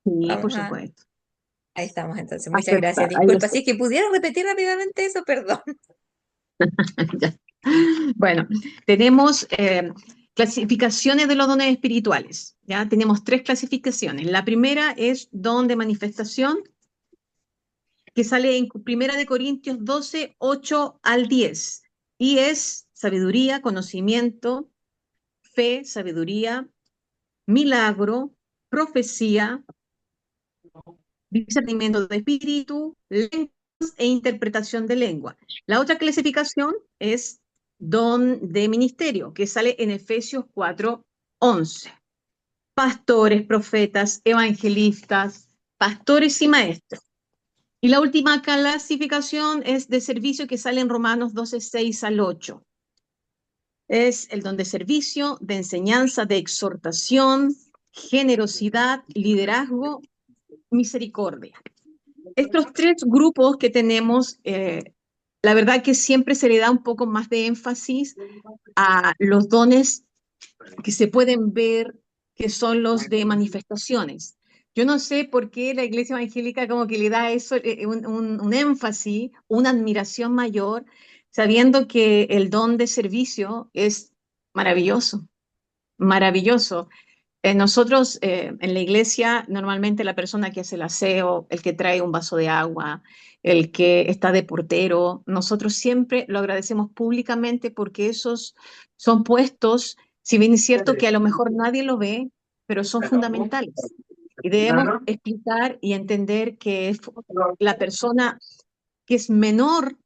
Sí, por Vamos a, supuesto. ahí estamos entonces. Muchas Acepta, gracias. ahí Disculpa, está. si es que pudiera repetir rápidamente eso, perdón. Ya. Bueno, tenemos clasificaciones de los dones espirituales. Ya tenemos tres clasificaciones. La primera es don de manifestación, que sale en Primera de Corintios 12 8 al 10. Y es sabiduría, conocimiento, fe, sabiduría, milagro, profecía, discernimiento de espíritu, lenguas e interpretación de lengua. La otra clasificación es don de ministerio, que sale en Efesios 4:11. Pastores, profetas, evangelistas, pastores y maestros. Y la última clasificación es de servicio, que sale en Romanos 12:6 al 8. Es el don de servicio, de enseñanza, de exhortación, generosidad, liderazgo, misericordia. Estos tres grupos que tenemos, la verdad que siempre se le da un poco más de énfasis a los dones que se pueden ver, que son los de manifestaciones. Yo no sé por qué la iglesia evangélica como que le da eso, un énfasis, una admiración mayor, sabiendo que el don de servicio es maravilloso, maravilloso. Nosotros en la iglesia, normalmente la persona que hace el aseo, el que trae un vaso de agua, el que está de portero, nosotros siempre lo agradecemos públicamente porque esos son puestos, si bien es cierto que a lo mejor nadie lo ve, pero son fundamentales. Y debemos explicar y entender que la persona que es menor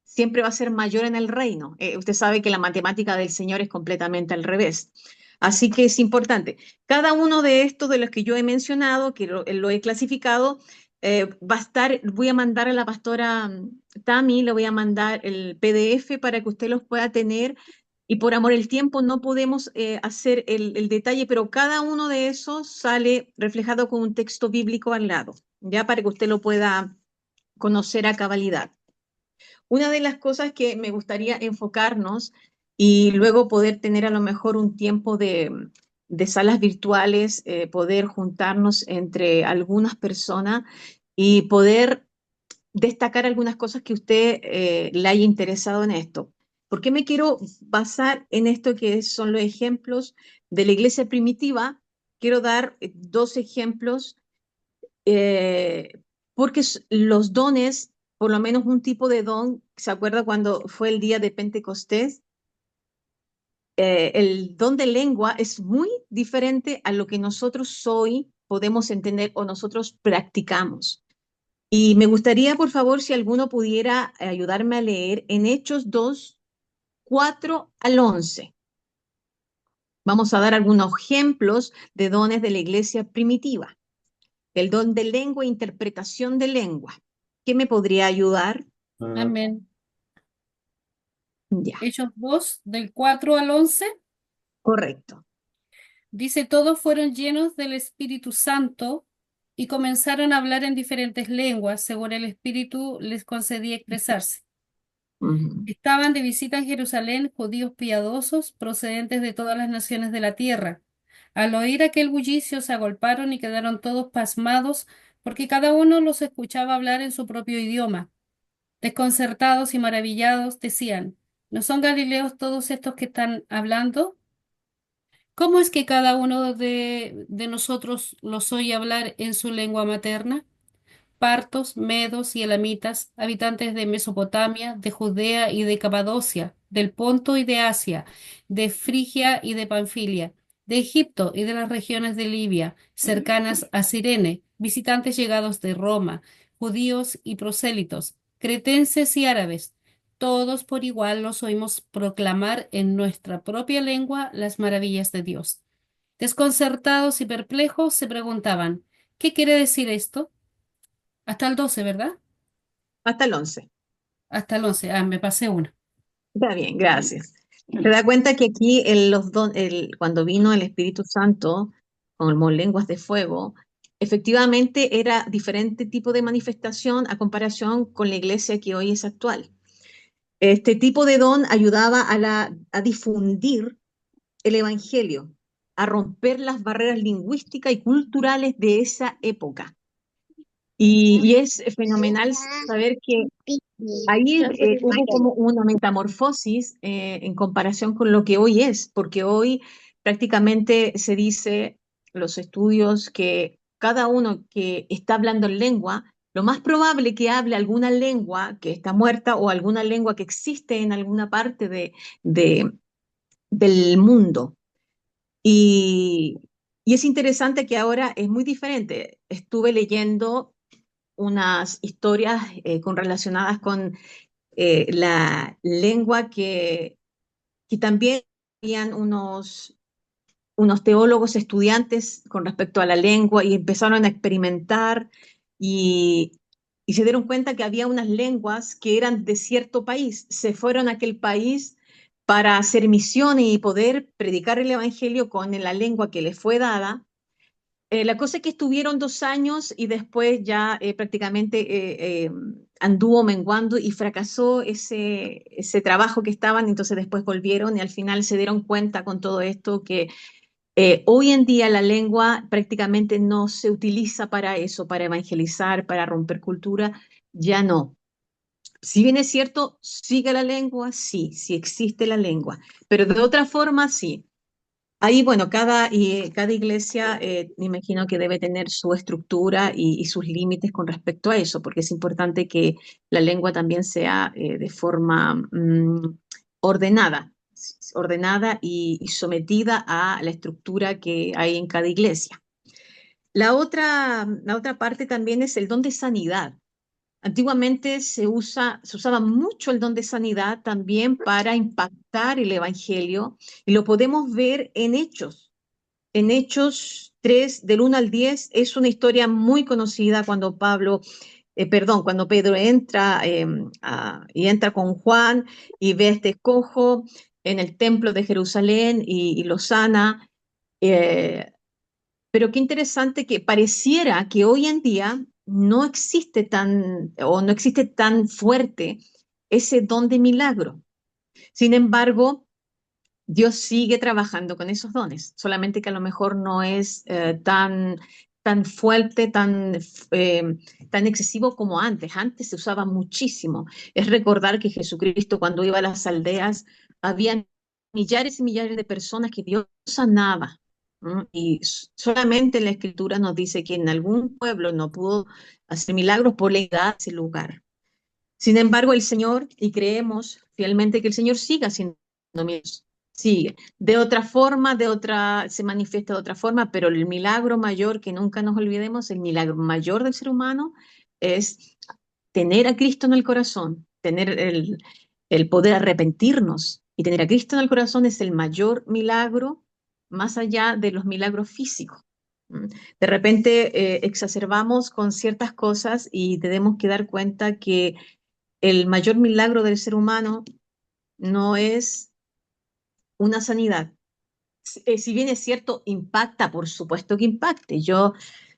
siempre va a ser mayor en el reino. Usted sabe que la matemática del Señor es completamente al revés. Así que es importante. Cada uno de estos de los que yo he mencionado, que lo he clasificado, va a estar, voy a mandar a la pastora Tami, le voy a mandar el PDF para que usted los pueda tener. Y por amor al tiempo no podemos hacer el detalle, pero cada uno de esos sale reflejado con un texto bíblico al lado, ya para que usted lo pueda conocer a cabalidad. Una de las cosas que me gustaría enfocarnos y luego poder tener a lo mejor un tiempo de salas virtuales, poder juntarnos entre algunas personas y poder destacar algunas cosas que usted le haya interesado en esto. ¿Por qué me quiero basar en esto que son los ejemplos de la iglesia primitiva? Quiero dar dos ejemplos eh, porque los dones, por lo menos un tipo de don, ¿se acuerda cuando fue el día de Pentecostés? El don de lengua es muy diferente a lo que nosotros hoy podemos entender o nosotros practicamos. Y me gustaría, por favor, si alguno pudiera ayudarme a leer en Hechos 2 4 al 11. Vamos a dar algunos ejemplos de dones de la iglesia primitiva. El don de lengua e interpretación de lengua. ¿Qué me podría ayudar? Amén. Ya, Hechos 2, del 4 al 11, correcto. dice, todos fueron llenos del Espíritu Santo y comenzaron a hablar en diferentes lenguas, según el Espíritu les concedía expresarse. Ujú. Estaban de visita en Jerusalén judíos piadosos procedentes de todas las naciones de la tierra. Al oír aquel bullicio se agolparon y quedaron todos pasmados porque cada uno los escuchaba hablar en su propio idioma. Desconcertados y maravillados decían, ¿no son galileos todos estos que están hablando? ¿Cómo es que cada uno de nosotros los oye hablar en su lengua materna? Partos, medos y elamitas, habitantes de Mesopotamia, de Judea y de Capadocia, del Ponto y de Asia, de Frigia y de Panfilia, de Egipto y de las regiones de Libia, cercanas a Cirene, visitantes llegados de Roma, judíos y prosélitos, cretenses y árabes. Todos por igual los oímos proclamar en nuestra propia lengua las maravillas de Dios. Desconcertados y perplejos se preguntaban, ¿qué quiere decir esto? Hasta el 12, ¿verdad? Hasta el 11. Hasta el 11. Ah, me pasé una. Está bien, gracias. Se da cuenta que aquí cuando vino el Espíritu Santo como lenguas de fuego, efectivamente era diferente tipo de manifestación a comparación con la iglesia que hoy es actual. Este tipo de don ayudaba a difundir el Evangelio, a romper las barreras lingüísticas y culturales de esa época. Y es fenomenal saber que ahí hubo como una metamorfosis en comparación con lo que hoy es, porque hoy prácticamente se dice, los estudios, que cada uno que está hablando en lengua, lo más probable que hable alguna lengua que está muerta o alguna lengua que existe en alguna parte de- del mundo. Y, y es interesante que ahora es muy diferente. Estuve leyendo unas historias relacionadas con la lengua que también habían unos teólogos estudiantes con respecto a la lengua y empezaron a experimentar y, y se dieron cuenta que había unas lenguas que eran de cierto país. Se fueron a aquel país para hacer misiones y poder predicar el evangelio con la lengua que les fue dada. La cosa es que estuvieron 2 años y después ya prácticamente anduvo menguando y fracasó ese trabajo que estaban, entonces después volvieron y al final se dieron cuenta con todo esto que hoy en día la lengua prácticamente no se utiliza para eso, para evangelizar, para romper cultura, ya no. Si bien es cierto, sigue la lengua, sí, sí existe la lengua, pero de otra forma sí. Ahí, bueno, cada iglesia, me imagino que debe tener su estructura y sus límites con respecto a eso, porque es importante que la lengua también sea de forma ordenada y sometida a la estructura que hay en cada iglesia. La otra parte también es el don de sanidad. Antiguamente se usaba mucho el don de sanidad también para impactar el evangelio y lo podemos ver en Hechos. En Hechos 3, del 1 al 10, es una historia muy conocida cuando Pedro entra y entra con Juan y ve a este cojo en el templo de Jerusalén y lo sana. Eh, pero qué interesante que pareciera que hoy en día no existe tan fuerte ese don de milagro. Sin embargo, Dios sigue trabajando con esos dones, solamente que a lo mejor no es tan fuerte, tan excesivo como antes. Antes se usaba muchísimo. Es recordar que Jesucristo, cuando iba a las aldeas, había millares y millares de personas que Dios sanaba. ¿No? Y solamente la Escritura nos dice que en algún pueblo no pudo hacer milagros por la edad de ese lugar. Sin embargo, el Señor, y creemos fielmente que el Señor sigue haciendo milagros, sigue. De otra forma, se manifiesta de otra forma, pero el milagro mayor, que nunca nos olvidemos, el milagro mayor del ser humano es tener a Cristo en el corazón, tener el poder arrepentirnos y tener a Cristo en el corazón es el mayor milagro más allá de los milagros físicos. ¿Mm? De repente exacerbamos con ciertas cosas y tenemos que dar cuenta que el mayor milagro del ser humano no es una sanidad. Si bien es cierto, impacta, por supuesto que impacte. Yo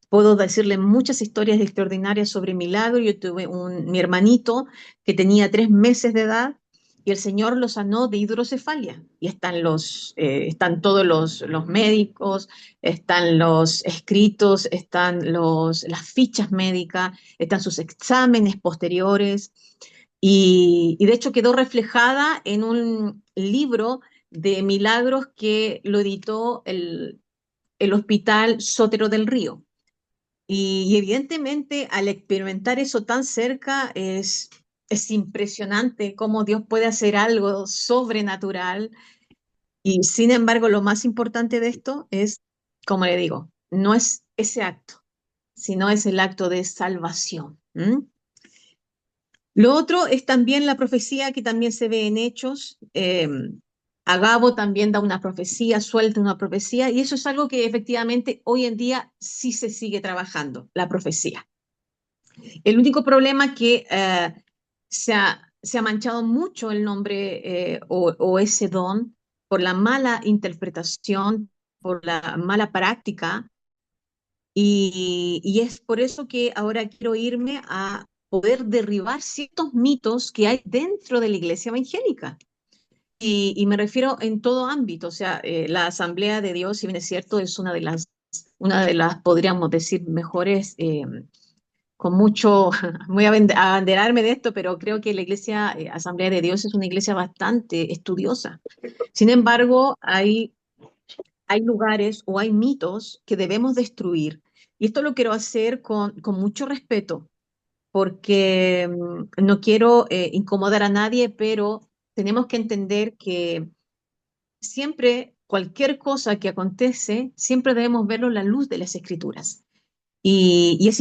puedo decirle muchas historias extraordinarias sobre milagro. Yo tuve mi hermanito que tenía 3 meses de edad y el Señor lo sanó de hidrocefalia. Y están todos los médicos, están los escritos, están las fichas médicas, están sus exámenes posteriores. Y de hecho quedó reflejada en un libro de milagros que lo editó el Hospital Sotero del Río. Y evidentemente al experimentar eso tan cerca es impresionante cómo Dios puede hacer algo sobrenatural. Y sin embargo, lo más importante de esto es, como le digo, no es ese acto, sino es el acto de salvación. ¿Mm? Lo otro es también la profecía que también se ve en Hechos. Agabo también da una profecía, suelta una profecía, y eso es algo que efectivamente hoy en día sí se sigue trabajando, la profecía. El único problema es que se ha manchado mucho el nombre o ese don por la mala interpretación, por la mala práctica, y es por eso que ahora quiero irme a poder derribar ciertos mitos que hay dentro de la iglesia evangélica. y me refiero en todo ámbito, o sea, la Asamblea de Dios, si bien es cierto, es una de las podríamos decir, mejores, con mucho, voy a abanderarme de esto, pero creo que la Iglesia, Asamblea de Dios es una iglesia bastante estudiosa. Sin embargo, hay lugares o hay mitos que debemos destruir. Y esto lo quiero hacer con mucho respeto, porque no quiero incomodar a nadie, pero tenemos que entender que siempre, cualquier cosa que acontece, siempre debemos verlo en la luz de las Escrituras. Y es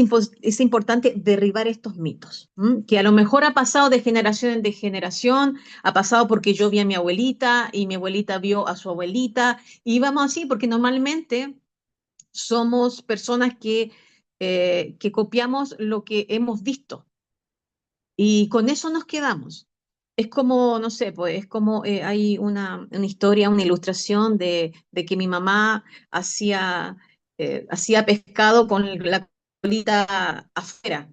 importante derribar estos mitos, ¿m? Que a lo mejor ha pasado de generación en generación, ha pasado porque yo vi a mi abuelita y mi abuelita vio a su abuelita, y vamos así, porque normalmente somos personas que copiamos lo que hemos visto y con eso nos quedamos. Es como, no sé, pues es como hay una historia, una ilustración de que mi mamá hacía pescado con la colita afuera,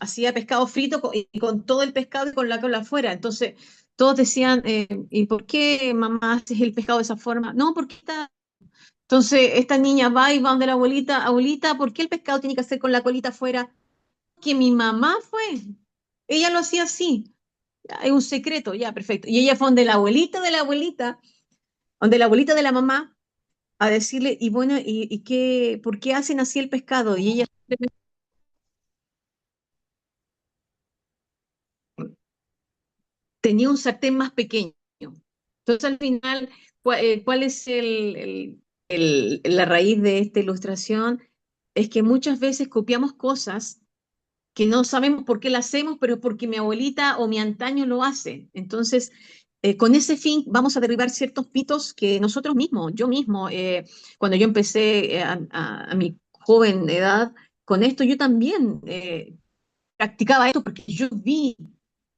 hacía pescado frito y con todo el pescado y con la cola afuera. Entonces, todos decían, ¿y por qué mamá haces el pescado de esa forma? No, porque está... Entonces, esta niña va y va donde la abuelita, abuelita, ¿por qué el pescado tiene que hacer con la colita afuera? Que mi mamá fue. Ella lo hacía así. Hay un secreto, ya, perfecto. Y ella fue donde la abuelita de la mamá, a decirle, y bueno, ¿y qué, por qué hacen así el pescado? Y ella tenía un sartén más pequeño. Entonces, al final, ¿cuál es la raíz de esta ilustración? Es que muchas veces copiamos cosas que no sabemos por qué la hacemos, pero porque mi abuelita o mi antaño lo hace. Entonces, con ese fin vamos a derribar ciertos mitos que nosotros mismos, yo mismo, cuando yo empecé a mi joven edad con esto, yo también practicaba esto porque yo vi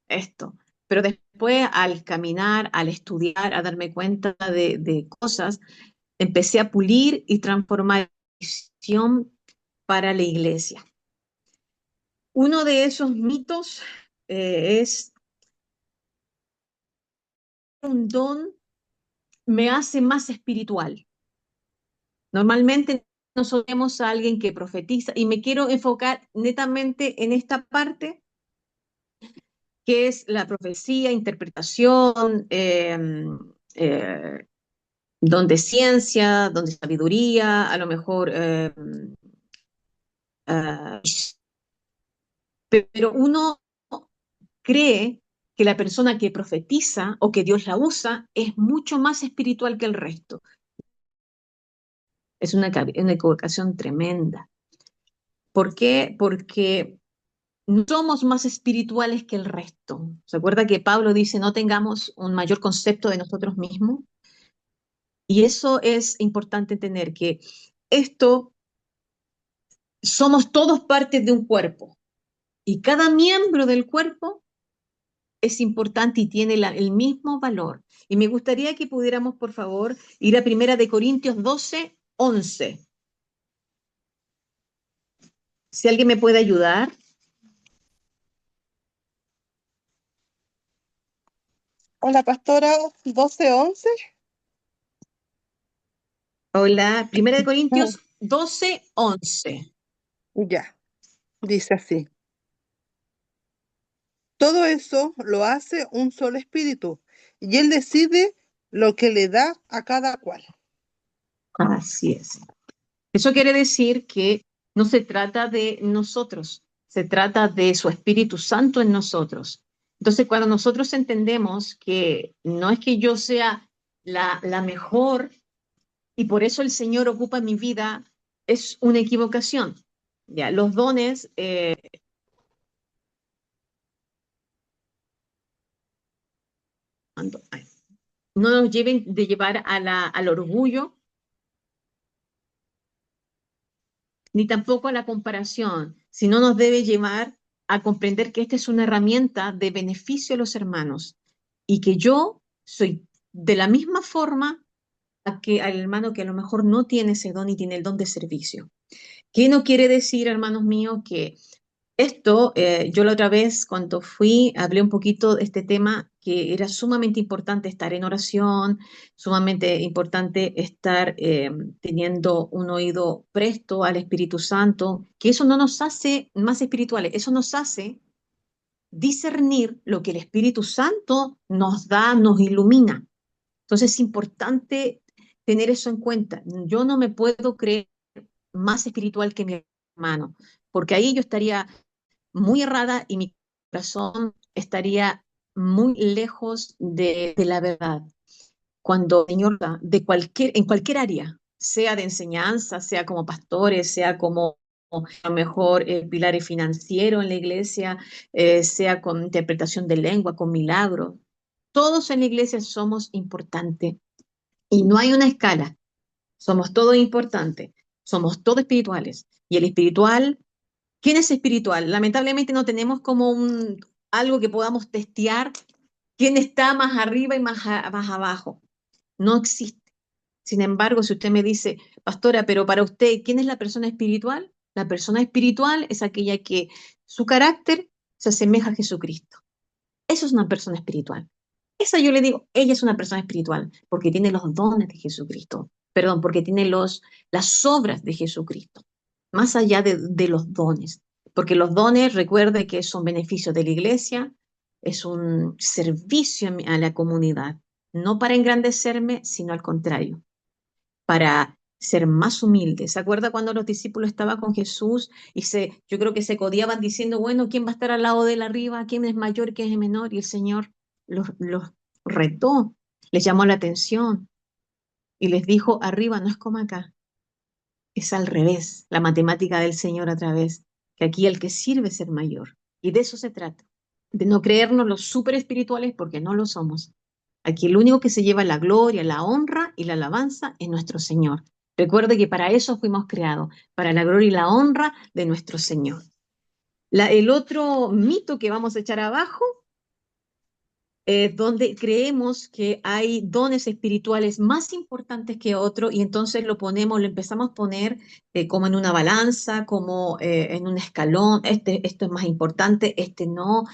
esto. Pero después, al caminar, al estudiar, a darme cuenta de cosas, empecé a pulir y transformar visión para la iglesia. Uno de esos mitos es un don me hace más espiritual. Normalmente nosotros vemos a alguien que profetiza y me quiero enfocar netamente en esta parte que es la profecía, interpretación, don de ciencia, don de sabiduría, a lo mejor, uh, pero uno cree que la persona que profetiza o que Dios la usa es mucho más espiritual que el resto. Es una equivocación tremenda. ¿Por qué? Porque no somos más espirituales que el resto. ¿Se acuerda que Pablo dice no tengamos un mayor concepto de nosotros mismos? Y eso es importante tener, que esto somos todos partes de un cuerpo y cada miembro del cuerpo es importante y tiene el mismo valor. Y me gustaría que pudiéramos, por favor, ir a Primera de Corintios 12, 11. Si alguien me puede ayudar. Hola, pastora, 12:11. Hola, Primera de Ah, Corintios 12, 11. ya, dice así. Todo eso lo hace un solo espíritu y él decide lo que le da a cada cual. Así es. Eso quiere decir que no se trata de nosotros, se trata de su Espíritu Santo en nosotros. Entonces, cuando nosotros entendemos que no es que yo sea la mejor y por eso el Señor ocupa mi vida, es una equivocación. Ya, los dones, no nos lleven de llevar al orgullo, ni tampoco a la comparación, sino nos debe llevar a comprender que esta es una herramienta de beneficio a los hermanos y que yo soy de la misma forma al hermano que a lo mejor no tiene ese don y tiene el don de servicio. ¿Qué no quiere decir, hermanos míos, que esto, yo la otra vez cuando fui, hablé un poquito de este tema, que era sumamente importante estar en oración, sumamente importante estar teniendo un oído presto al Espíritu Santo, que eso no nos hace más espirituales, eso nos hace discernir lo que el Espíritu Santo nos da, nos ilumina. Entonces es importante tener eso en cuenta. Yo no me puedo creer más espiritual que mi hermano, porque ahí yo estaría muy errada y mi corazón estaría muy lejos de la verdad. Cuando el Señor da de en cualquier área, sea de enseñanza, sea como pastores, sea como a lo mejor pilares financieros en la iglesia, sea con interpretación de lengua, con milagros, todos en la iglesia somos importantes y no hay una escala. Somos todos importantes, somos todos espirituales. Y el espiritual, ¿quién es espiritual? Lamentablemente no tenemos como algo que podamos testear quién está más arriba y más abajo. No existe. Sin embargo, si usted me dice, pastora, pero para usted, ¿quién es la persona espiritual? La persona espiritual es aquella que su carácter se asemeja a Jesucristo. Eso es una persona espiritual. Esa yo le digo, ella es una persona espiritual porque tiene los dones de Jesucristo. Perdón, porque tiene las obras de Jesucristo, más allá de los dones. Porque los dones, recuerde que son beneficios de la iglesia, es un servicio a la comunidad, no para engrandecerme, sino al contrario, para ser más humilde. ¿Se acuerda cuando los discípulos estaban con Jesús y yo creo que se codiaban diciendo, bueno, ¿quién va a estar al lado de él arriba? ¿Quién es mayor, quién es menor? Y el Señor los retó, les llamó la atención y les dijo, arriba no es como acá, es al revés, la matemática del Señor a través, que aquí el que sirve es ser mayor. Y de eso se trata, de no creernos los súper espirituales porque no lo somos. Aquí el único que se lleva la gloria, la honra y la alabanza es nuestro Señor. Recuerde que para eso fuimos creados, para la gloria y la honra de nuestro Señor. El otro mito que vamos a echar abajo donde creemos que hay dones espirituales más importantes que otros y entonces lo empezamos a poner como en una balanza, como en un escalón, esto es más importante, este no,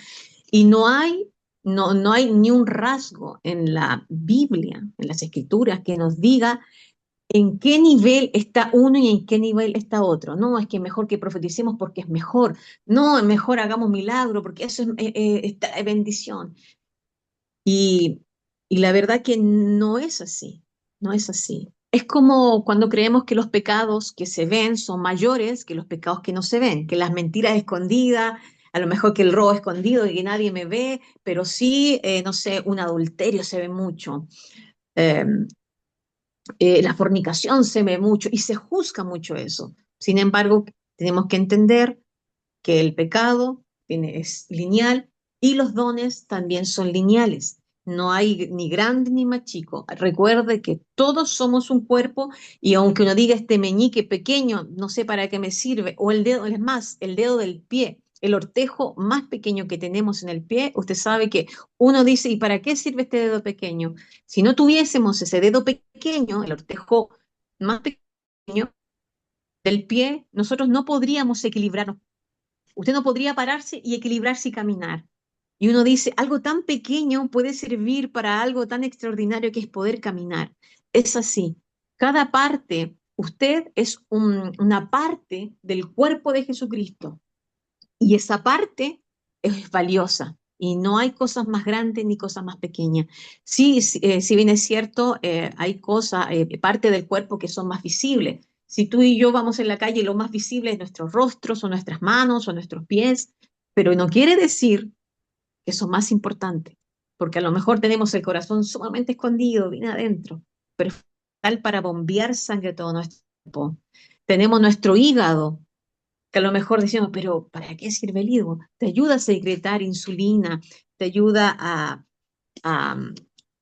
y no hay ni un rasgo en la Biblia, en las Escrituras, que nos diga en qué nivel está uno y en qué nivel está otro. No, es que mejor que profeticemos porque es mejor. No, es mejor hagamos milagro porque eso es bendición. Y, y la verdad que no es así, no es así. Es como cuando creemos que los pecados que se ven son mayores que los pecados que no se ven, que las mentiras escondidas, a lo mejor que el robo escondido y que nadie me ve, pero sí, no sé, un adulterio se ve mucho, eh, la fornicación se ve mucho y se juzga mucho eso. Sin embargo, tenemos que entender que el pecado es lineal y los dones también son lineales. No hay ni grande ni más chico. Recuerde que todos somos un cuerpo y aunque uno diga este meñique pequeño, no sé para qué me sirve, o el dedo, es más, el dedo del pie, el ortejo más pequeño que tenemos en el pie, usted sabe que uno dice, ¿y para qué sirve este dedo pequeño? Si no tuviésemos ese dedo pequeño, el ortejo más pequeño del pie, nosotros no podríamos equilibrarnos. Usted no podría pararse y equilibrarse y caminar. Y uno dice, algo tan pequeño puede servir para algo tan extraordinario que es poder caminar. Es así. Cada parte, usted es una parte del cuerpo de Jesucristo. Y esa parte es valiosa. Y no hay cosas más grandes ni cosas más pequeñas. Sí, si bien es cierto, hay cosas, parte del cuerpo que son más visibles. Si tú y yo vamos en la calle, lo más visible es nuestros rostros o nuestras manos o nuestros pies, pero no quiere decir que son más importantes, porque a lo mejor tenemos el corazón sumamente escondido, bien adentro, pero es tal para bombear sangre a todo nuestro cuerpo. Tenemos nuestro hígado, que a lo mejor decimos, pero ¿para qué sirve el hígado? Te ayuda a secretar insulina, te ayuda a, a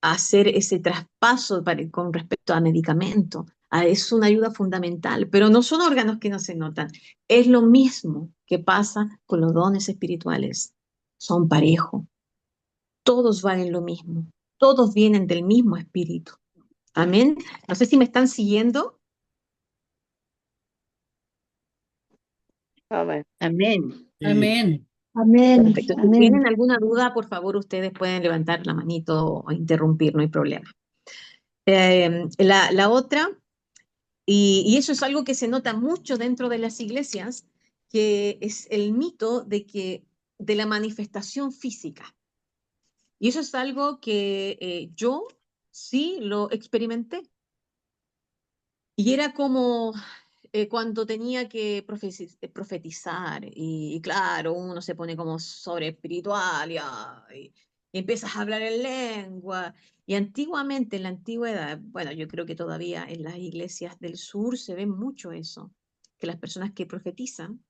hacer ese traspaso con respecto a medicamentos. Es una ayuda fundamental, pero no son órganos que no se notan. Es lo mismo que pasa con los dones espirituales. Son parejos, todos valen lo mismo, todos vienen del mismo espíritu. Amén. No sé si me están siguiendo. Amén. Amén. Sí, Amén. Amén, Perfecto. Si amén. tienen alguna duda, por favor, ustedes pueden levantar la manito o interrumpir, no hay problema. La otra, y eso es algo que se nota mucho dentro de las iglesias, que es el mito de la manifestación física. Y eso es algo que yo sí lo experimenté. Y era como cuando tenía que profetizar, y claro, uno se pone como sobre espiritual y empiezas a hablar en lengua. Y antiguamente, en la antigüedad, bueno, yo creo que todavía en las iglesias del sur se ve mucho eso, que las personas que profetizan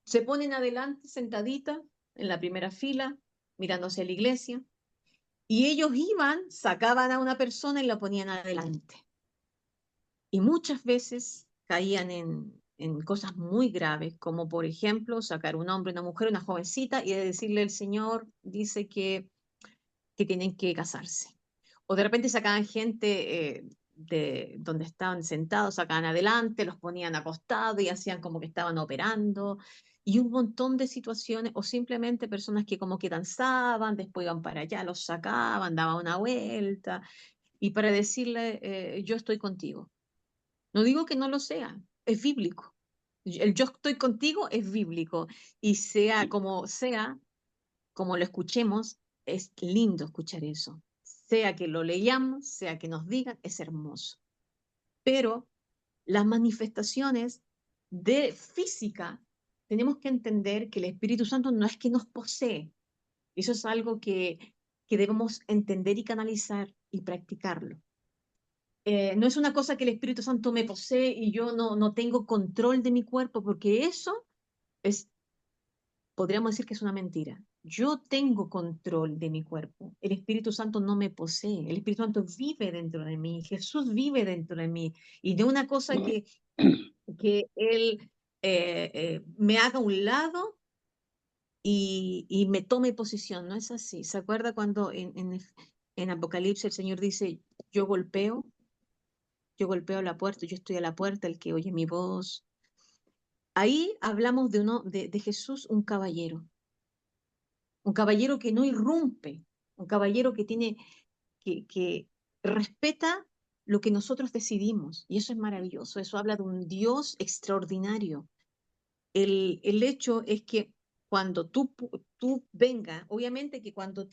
se ponen adelante sentaditas en la primera fila, mirándose a la iglesia, y ellos iban, sacaban a una persona y la ponían adelante. Y muchas veces caían en cosas muy graves, como por ejemplo sacar un hombre, una mujer, una jovencita y decirle el Señor dice que tienen que casarse. O de repente sacaban gente de donde estaban sentados, sacaban adelante, los ponían acostados y hacían como que estaban operando. Y un montón de situaciones, o simplemente personas que como que danzaban, después iban para allá, los sacaban, daban una vuelta, y para decirle, yo estoy contigo. No digo que no lo sea, es bíblico. El yo estoy contigo es bíblico. Y sea, como lo escuchemos, es lindo escuchar eso. Sea que lo leamos, sea que nos digan, es hermoso. Pero las manifestaciones de física, tenemos que entender que el Espíritu Santo no es que nos posee. Eso es algo que debemos entender y canalizar y practicarlo. No es una cosa que el Espíritu Santo me posee y yo no tengo control de mi cuerpo, porque eso es, podríamos decir que es una mentira. Yo tengo control de mi cuerpo. El Espíritu Santo no me posee. El Espíritu Santo vive dentro de mí. Jesús vive dentro de mí. Y de una cosa que Él me haga a un lado y me tome posición. No es así. ¿Se acuerda cuando en Apocalipsis el Señor dice, yo golpeo? Yo golpeo la puerta, yo estoy a la puerta, el que oye mi voz. Ahí hablamos de Jesús, un caballero que no irrumpe, un caballero que respeta lo que nosotros decidimos. Y eso es maravilloso, eso habla de un Dios extraordinario. El hecho es que cuando tú venga, obviamente que cuando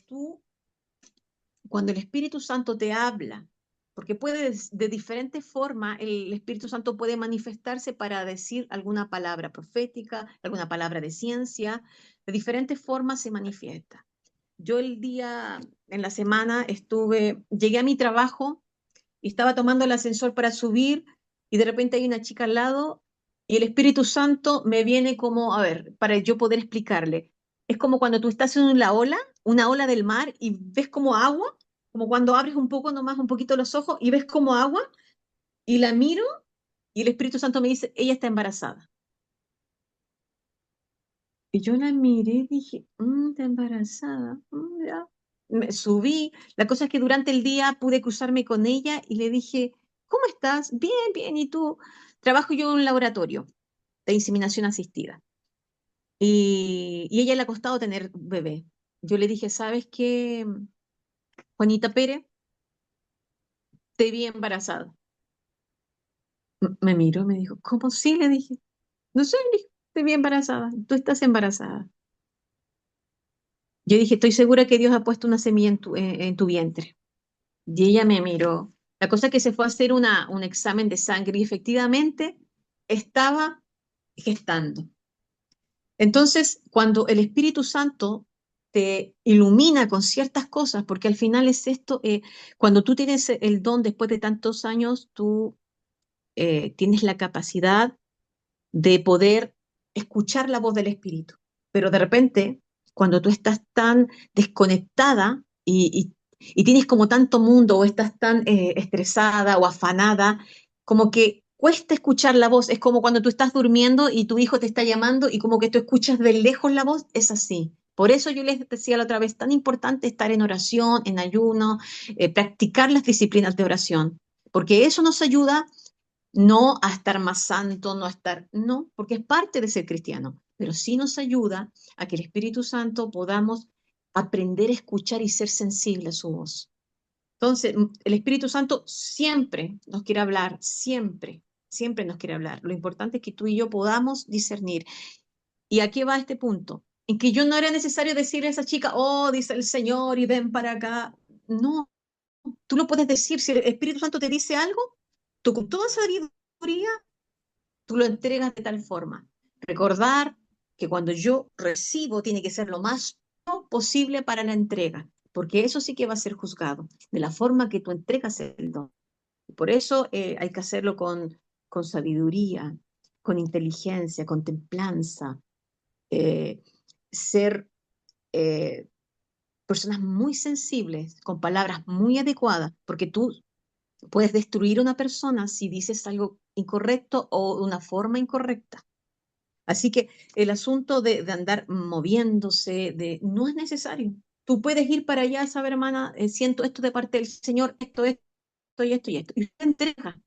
el Espíritu Santo te habla, porque puede de diferentes formas, el Espíritu Santo puede manifestarse para decir alguna palabra profética, alguna palabra de ciencia, de diferentes formas se manifiesta. Yo en la semana llegué a mi trabajo y estaba tomando el ascensor para subir y de repente hay una chica al lado y el Espíritu Santo me viene como, a ver, para yo poder explicarle. Es como cuando tú estás en una ola del mar y ves como agua, como cuando abres un poco nomás, un poquito los ojos y ves como agua y la miro y el Espíritu Santo me dice, ella está embarazada. Y yo la miré y dije, está embarazada. Ya". Me subí. La cosa es que durante el día pude cruzarme con ella y le dije, ¿cómo estás? Bien, bien. ¿Y tú? Trabajo yo en un laboratorio de inseminación asistida. Y ella le ha costado tener bebé. Yo le dije, ¿sabes qué, Juanita Pérez? Te vi embarazada. Me miró, me dijo, ¿cómo sí? Le dije, no sé, le dije, te vi embarazada. Tú estás embarazada. Yo dije, estoy segura que Dios ha puesto una semilla en tu vientre. Y ella me miró. La cosa es que se fue a hacer un examen de sangre y efectivamente estaba gestando. Entonces, cuando el Espíritu Santo te ilumina con ciertas cosas, porque al final es esto, cuando tú tienes el don después de tantos años, tú tienes la capacidad de poder escuchar la voz del Espíritu. Pero de repente, cuando tú estás tan desconectada y tienes como tanto mundo o estás tan estresada o afanada, como que cuesta escuchar la voz. Es como cuando tú estás durmiendo y tu hijo te está llamando y como que tú escuchas de lejos la voz, es así. Por eso yo les decía la otra vez, tan importante estar en oración, en ayuno, practicar las disciplinas de oración, porque eso nos ayuda no a estar más santo, no, porque es parte de ser cristiano, pero sí nos ayuda a que el Espíritu Santo podamos aprender a escuchar y ser sensible a su voz. Entonces, el Espíritu Santo siempre nos quiere hablar, siempre, siempre nos quiere hablar. Lo importante es que tú y yo podamos discernir. ¿Y a qué va este punto? En que yo no era necesario decirle a esa chica, oh, dice el Señor, y ven para acá. No, tú lo puedes decir. Si el Espíritu Santo te dice algo, tú con toda sabiduría, tú lo entregas de tal forma. Recordar que cuando yo recibo, tiene que ser lo más puro posible para la entrega, porque eso sí que va a ser juzgado, de la forma que tú entregas el don. Por eso hay que hacerlo con sabiduría, con inteligencia, con templanza, eh, ser eh, personas muy sensibles, con palabras muy adecuadas, porque tú puedes destruir a una persona si dices algo incorrecto o de una forma incorrecta. Así que el asunto de andar moviéndose, no es necesario. Tú puedes ir para allá, saber, hermana, siento esto de parte del Señor, esto y esto y esto. Y te entrega.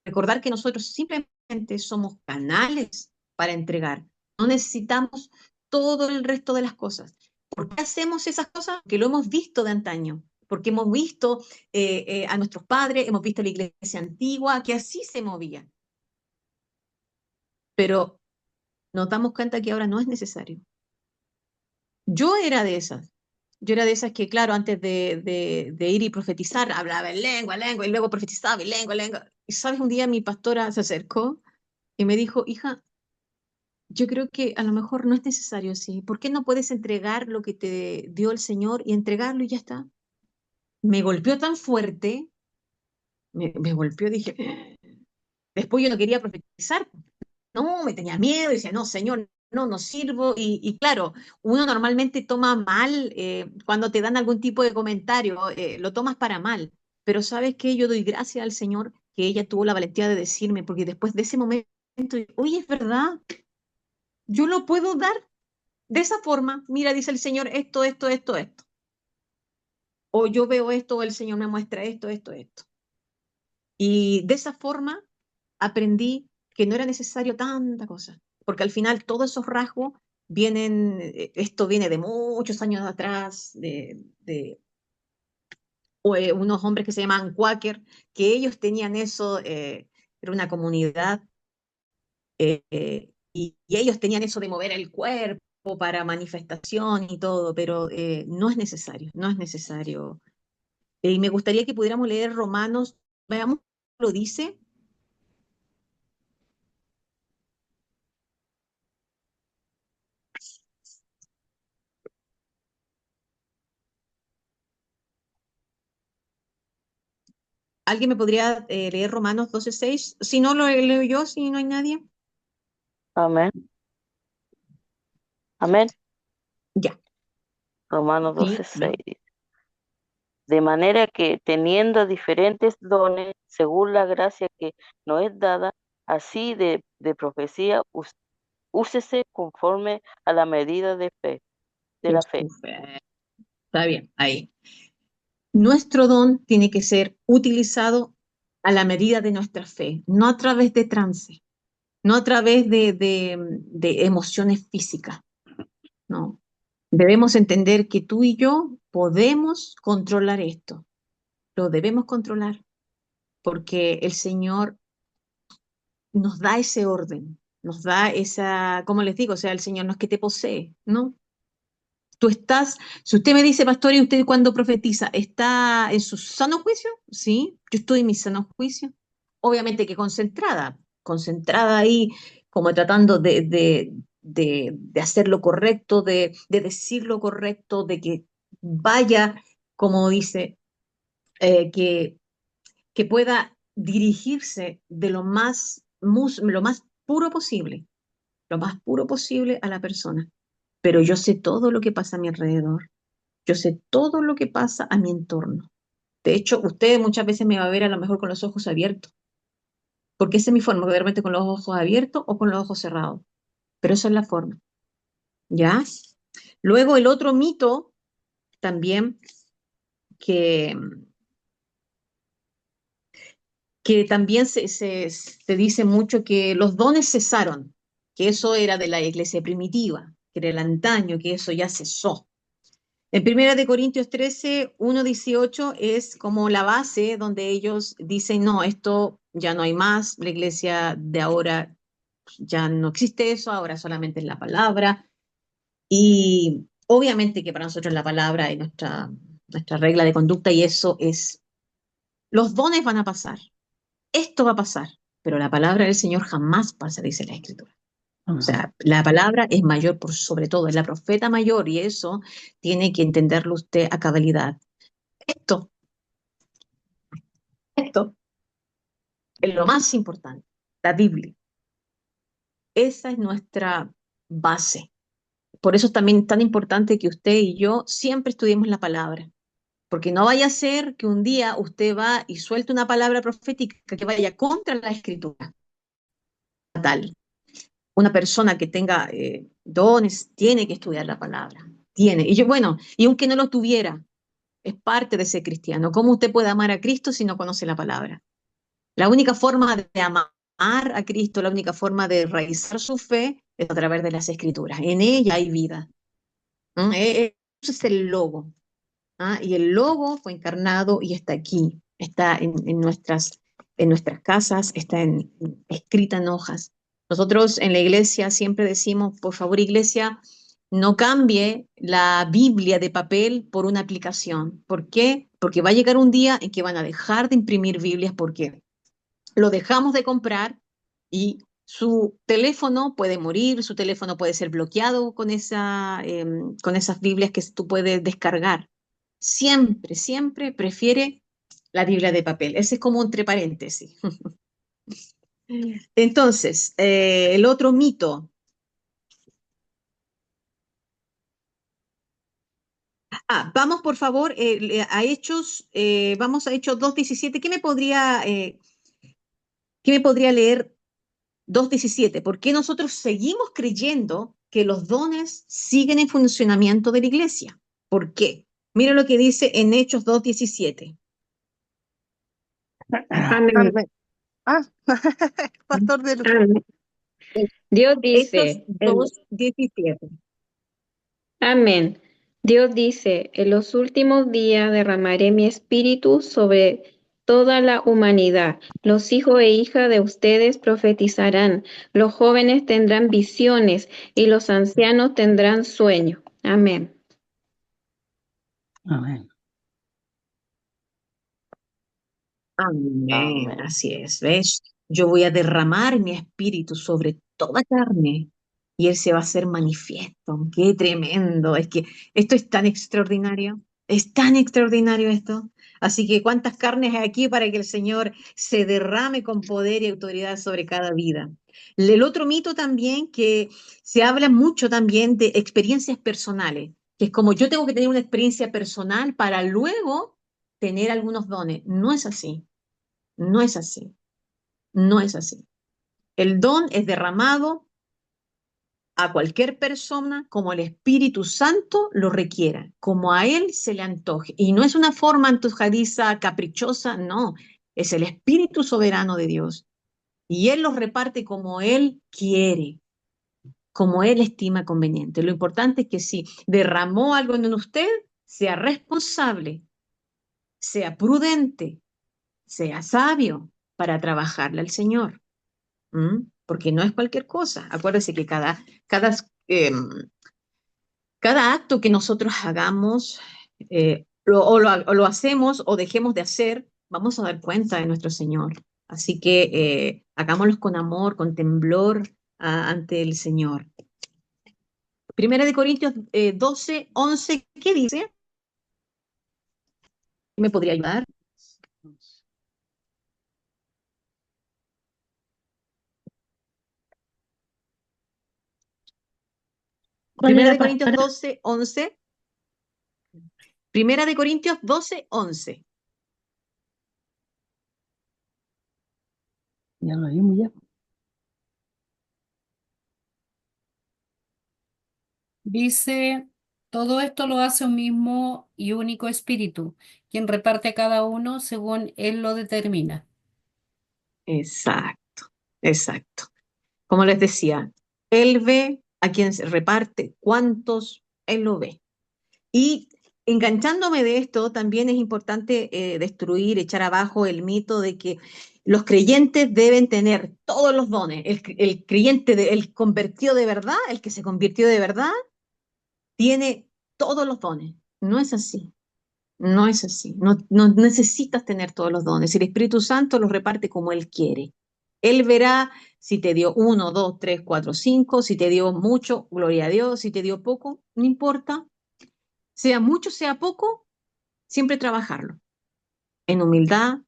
Recordar que nosotros simplemente somos canales para entregar. No necesitamos todo el resto de las cosas. ¿Por qué hacemos esas cosas? Porque lo hemos visto de antaño, porque hemos visto a nuestros padres, hemos visto a la iglesia antigua, que así se movía. Pero nos damos cuenta que ahora no es necesario. Yo era de esas. Yo era de esas que, claro, antes de ir y profetizar, hablaba en lengua, y luego profetizaba en lengua. Y sabes, un día mi pastora se acercó y me dijo, hija, yo creo que a lo mejor no es necesario así. ¿Por qué no puedes entregar lo que te dio el Señor y entregarlo y ya está? Me golpeó tan fuerte, me golpeó, dije, después yo no quería profetizar. No, me tenía miedo, decía, no, Señor, no sirvo. Y claro, uno normalmente toma mal cuando te dan algún tipo de comentario, lo tomas para mal. Pero ¿sabes qué? Yo doy gracias al Señor que ella tuvo la valentía de decirme, porque después de ese momento, oye, es verdad, yo lo puedo dar de esa forma. Mira, dice el Señor, esto. O yo veo esto, o el Señor me muestra esto. Y de esa forma aprendí que no era necesario tanta cosa, porque al final todos esos rasgos vienen, esto viene de muchos años atrás, unos hombres que se llaman Quaker, que ellos tenían eso, era una comunidad, y ellos tenían eso de mover el cuerpo para manifestación y todo, pero no es necesario, no es necesario. Y me gustaría que pudiéramos leer Romanos, veamos, lo dice. ¿Alguien me podría leer Romanos 12:6? Si no, lo leo yo, si no hay nadie. Amén. Amén. Ya, Romanos sí, 12:6 dice, de manera que teniendo diferentes dones, según la gracia que nos es dada, así de profecía, úsese conforme a la medida de fe, de la fe. Está bien, ahí. Nuestro don tiene que ser utilizado a la medida de nuestra fe, no a través de trance, no a través de emociones físicas, no. Debemos entender que tú y yo podemos controlar esto, lo debemos controlar, porque el Señor nos da ese orden, nos da esa, como les digo, o sea, el Señor no es que te posee, ¿no? Tú estás, si usted me dice, pastor, y usted cuando profetiza, ¿está en su sano juicio? Sí, yo estoy en mi sano juicio. Obviamente que concentrada ahí, como tratando de hacer lo correcto, de decir lo correcto, de que vaya, como dice, que pueda dirigirse de lo más puro posible, lo más puro posible a la persona. Pero yo sé todo lo que pasa a mi alrededor, yo sé todo lo que pasa a mi entorno. De hecho, usted muchas veces me va a ver a lo mejor con los ojos abiertos, porque esa es mi forma, de repente con los ojos abiertos o con los ojos cerrados, pero esa es la forma, ¿ya? Luego el otro mito también que, que también se dice mucho que los dones cesaron. que eso era de la iglesia primitiva, que era el antaño, que eso ya cesó. En Primera de Corintios 13, 1, 18 es como la base donde ellos dicen, no, esto ya no hay más, la iglesia de ahora ya no existe eso, ahora solamente es la palabra. Y obviamente que para nosotros la palabra es nuestra regla de conducta y eso es, los dones van a pasar, esto va a pasar, pero la palabra del Señor jamás pasa, dice la Escritura. O sea, la palabra es mayor por sobre todo, es la profeta mayor y eso tiene que entenderlo usted a cabalidad. Esto, esto es lo más importante, la Biblia. Esa es nuestra base. Por eso es también tan importante que usted y yo siempre estudiemos la palabra. Porque no vaya a ser que un día usted va y suelte una palabra profética que vaya contra la escritura. Tal. Una persona que tenga dones tiene que estudiar la palabra. Tiene. Y yo, bueno, y aunque no lo tuviera, es parte de ser cristiano. ¿Cómo usted puede amar a Cristo si no conoce la palabra? La única forma de amar a Cristo, la única forma de realizar su fe es a través de las escrituras. En ella hay vida. ¿Mm? Eso es el logo. ¿Ah? Y el logo fue encarnado y está aquí, está en nuestras casas, está escrita en hojas. Nosotros en la iglesia siempre decimos, por favor, iglesia, no cambie la Biblia de papel por una aplicación. ¿Por qué? Porque va a llegar un día en que van a dejar de imprimir Biblias porque lo dejamos de comprar y su teléfono puede morir, su teléfono puede ser bloqueado con esas Biblias que tú puedes descargar. Siempre, siempre prefiere la Biblia de papel. Ese es como entre paréntesis. Entonces, el otro mito. Vamos por favor a Hechos, vamos a Hechos 2:17. ¿Qué me podría leer 2:17? ¿Por qué nosotros seguimos creyendo que los dones siguen en funcionamiento de la iglesia? ¿Por qué? Mira lo que dice en Hechos 2:17. Amén. Amén. Ah, pastor del Amén. Dios Hechos dice, 2:17. amén. Dios dice, en los últimos días derramaré mi espíritu sobre toda la humanidad. Los hijos e hijas de ustedes profetizarán, los jóvenes tendrán visiones y los ancianos tendrán sueños. Amén. Amén. Amén, Amén. así es, ¿ves? Yo voy a derramar mi espíritu sobre toda carne y Él se va a hacer manifiesto. Qué tremendo, es que esto es tan extraordinario esto. Así que cuántas carnes hay aquí para que el Señor se derrame con poder y autoridad sobre cada vida. El otro mito también que se habla mucho también de experiencias personales, que es como yo tengo que tener una experiencia personal para luego tener algunos dones. No es así. No es así, no es así. El don es derramado a cualquier persona como el Espíritu Santo lo requiera, como a él se le antoje. Y no es una forma antojadiza, caprichosa, no, es el Espíritu soberano de Dios. Y él los reparte como él quiere, como él estima conveniente. Lo importante es que si derramó algo en usted, sea responsable, sea prudente, sea sabio para trabajarle al Señor. Porque no es cualquier cosa. Acuérdese que cada, em, cada acto que nosotros hagamos, o lo hacemos o dejemos de hacer, vamos a dar cuenta de nuestro Señor. Así que hagámoslos con amor, con temblor ante el Señor. Primera de Corintios 12:11, ¿qué dice? ¿Me podría ayudar? ¿Cuál Primera era, de Corintios pastora? 12:11. Primera de Corintios 12:11. Ya lo vimos ya. Dice, todo esto lo hace un mismo y único espíritu, quien reparte a cada uno según él lo determina. Exacto, exacto. Como les decía, Él ve a quien se reparte, cuántos Él lo ve. Y enganchándome de esto, también es importante destruir, echar abajo el mito de que los creyentes deben tener todos los dones. El creyente, el convertido de verdad, el que se convirtió de verdad, tiene todos los dones. No es así. No es así. No necesitas tener todos los dones. El Espíritu Santo los reparte como Él quiere. Él verá si te dio uno, dos, tres, cuatro, cinco, si te dio mucho, gloria a Dios, si te dio poco, no importa. Sea mucho, sea poco, siempre trabajarlo en humildad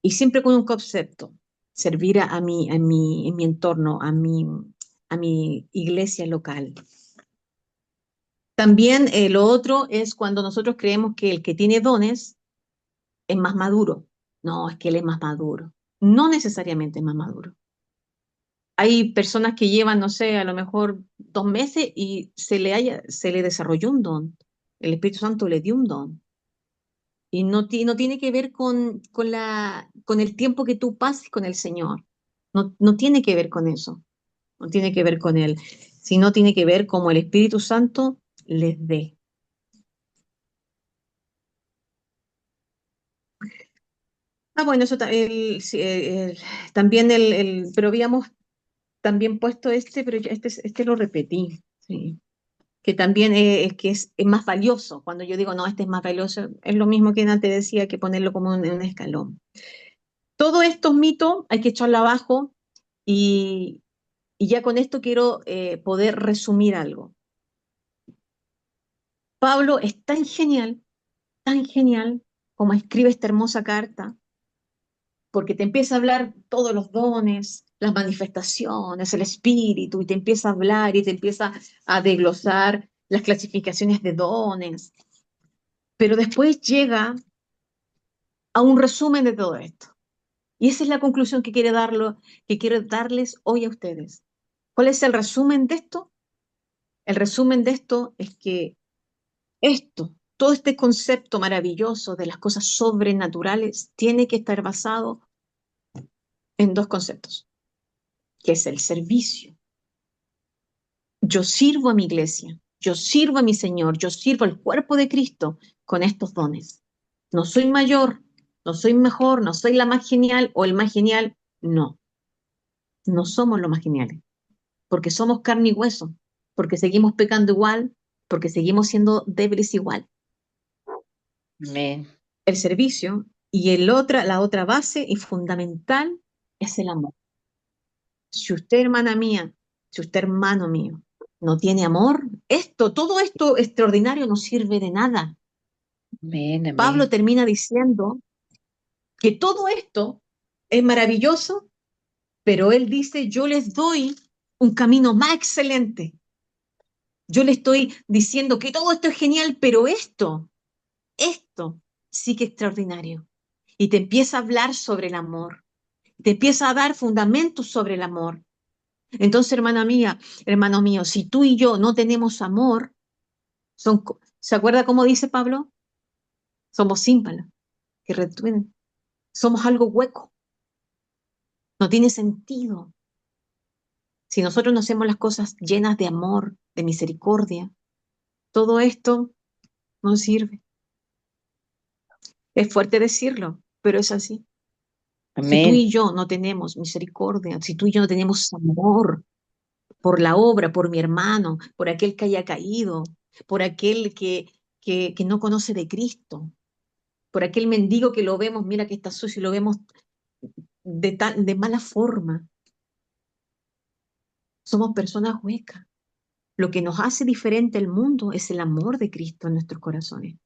y siempre con un concepto, servir en mi entorno, a mi iglesia local. También lo otro es cuando nosotros creemos que el que tiene dones es más maduro. No, es que él es más maduro. No necesariamente es más maduro. Hay personas que llevan, no sé, a lo mejor 2 meses y se le desarrolló un don. El Espíritu Santo le dio un don. Y no tiene que ver con el tiempo que tú pases con el Señor. No tiene que ver con eso. No tiene que ver con Él. Sino tiene que ver como el Espíritu Santo les dé. Bueno, eso sí, también pero habíamos también puesto pero este lo repetí, sí. Que también es que es más valioso. Cuando yo digo, no, este es más valioso, es lo mismo que antes decía, que ponerlo como en un escalón. Todos estos mitos hay que echarlo abajo y, y ya con esto quiero poder resumir algo. Pablo es tan genial como escribe esta hermosa carta, porque te empieza a hablar todos los dones, las manifestaciones, el espíritu, y te empieza a hablar y te empieza a desglosar las clasificaciones de dones, pero después llega a un resumen de todo esto. Y esa es la conclusión que quiero darles hoy a ustedes. ¿Cuál es el resumen de esto? El resumen de esto es que todo este concepto maravilloso de las cosas sobrenaturales, tiene que estar basado en dos conceptos, que es el servicio. Yo sirvo a mi iglesia, yo sirvo a mi Señor, yo sirvo al cuerpo de Cristo con estos dones. No soy mayor, no soy mejor, no soy la más genial o el más genial. No, no somos los más geniales, porque somos carne y hueso, porque seguimos pecando igual, porque seguimos siendo débiles igual. Amén. El servicio y la otra base y fundamental es el amor. Si usted, hermana mía, si usted, hermano mío, no tiene amor, todo esto extraordinario no sirve de nada. Amén, Pablo amén. termina diciendo que todo esto es maravilloso, pero él dice, yo les doy un camino más excelente. Yo le estoy diciendo que todo esto es genial, pero esto sí que es extraordinario. Y te empieza a hablar sobre el amor, te empieza a dar fundamentos sobre el amor. Entonces, hermana mía, hermano mío, si tú y yo no tenemos amor, ¿se acuerda cómo dice Pablo? Somos címpalas que retuenen, somos algo hueco, no tiene sentido. Si nosotros no hacemos las cosas llenas de amor, de misericordia, todo esto no sirve. Es fuerte decirlo, pero es así. Si tú Amén. y yo no tenemos misericordia, si tú y yo no tenemos amor por la obra, por mi hermano, por aquel que haya caído, por aquel que no conoce de Cristo, por aquel mendigo que lo vemos, mira que está sucio y lo vemos de mala forma. Somos personas huecas. Lo que nos hace diferente al mundo es el amor de Cristo en nuestros corazones.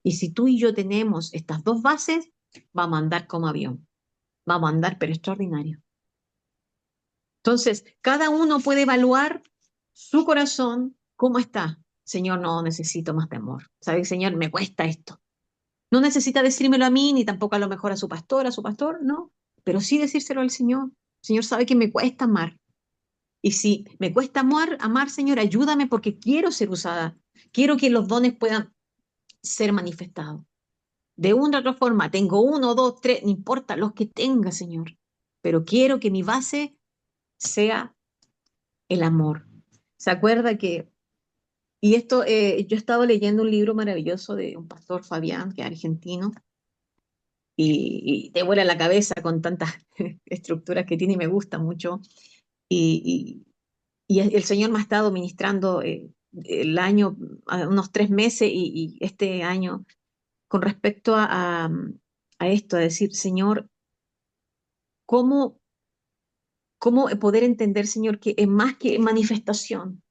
Y si tú y yo tenemos estas dos bases, vamos a andar como avión. Vamos a andar, pero extraordinario. Entonces, cada uno puede evaluar su corazón, cómo está. Señor, no necesito más de amor. ¿Sabe, Señor? Me cuesta esto. No necesita decírmelo a mí, ni tampoco a lo mejor a su pastor, no. Pero sí decírselo al Señor. El Señor sabe que me cuesta amar. Y si me cuesta amar, Señor, ayúdame porque quiero ser usada. Quiero que los dones puedan ser manifestados. De una u otra forma, tengo uno, dos, tres, no importa los que tenga, Señor. Pero quiero que mi base sea el amor. ¿Se acuerda que, y esto, yo he estado leyendo un libro maravilloso de un pastor Fabián, que es argentino, y te vuela la cabeza con tantas estructuras que tiene y me gusta mucho. Y, el Señor me ha estado ministrando el año, unos 3 meses y este año, con respecto a esto, a decir, Señor, ¿cómo, cómo poder entender, Señor, que es más que manifestación?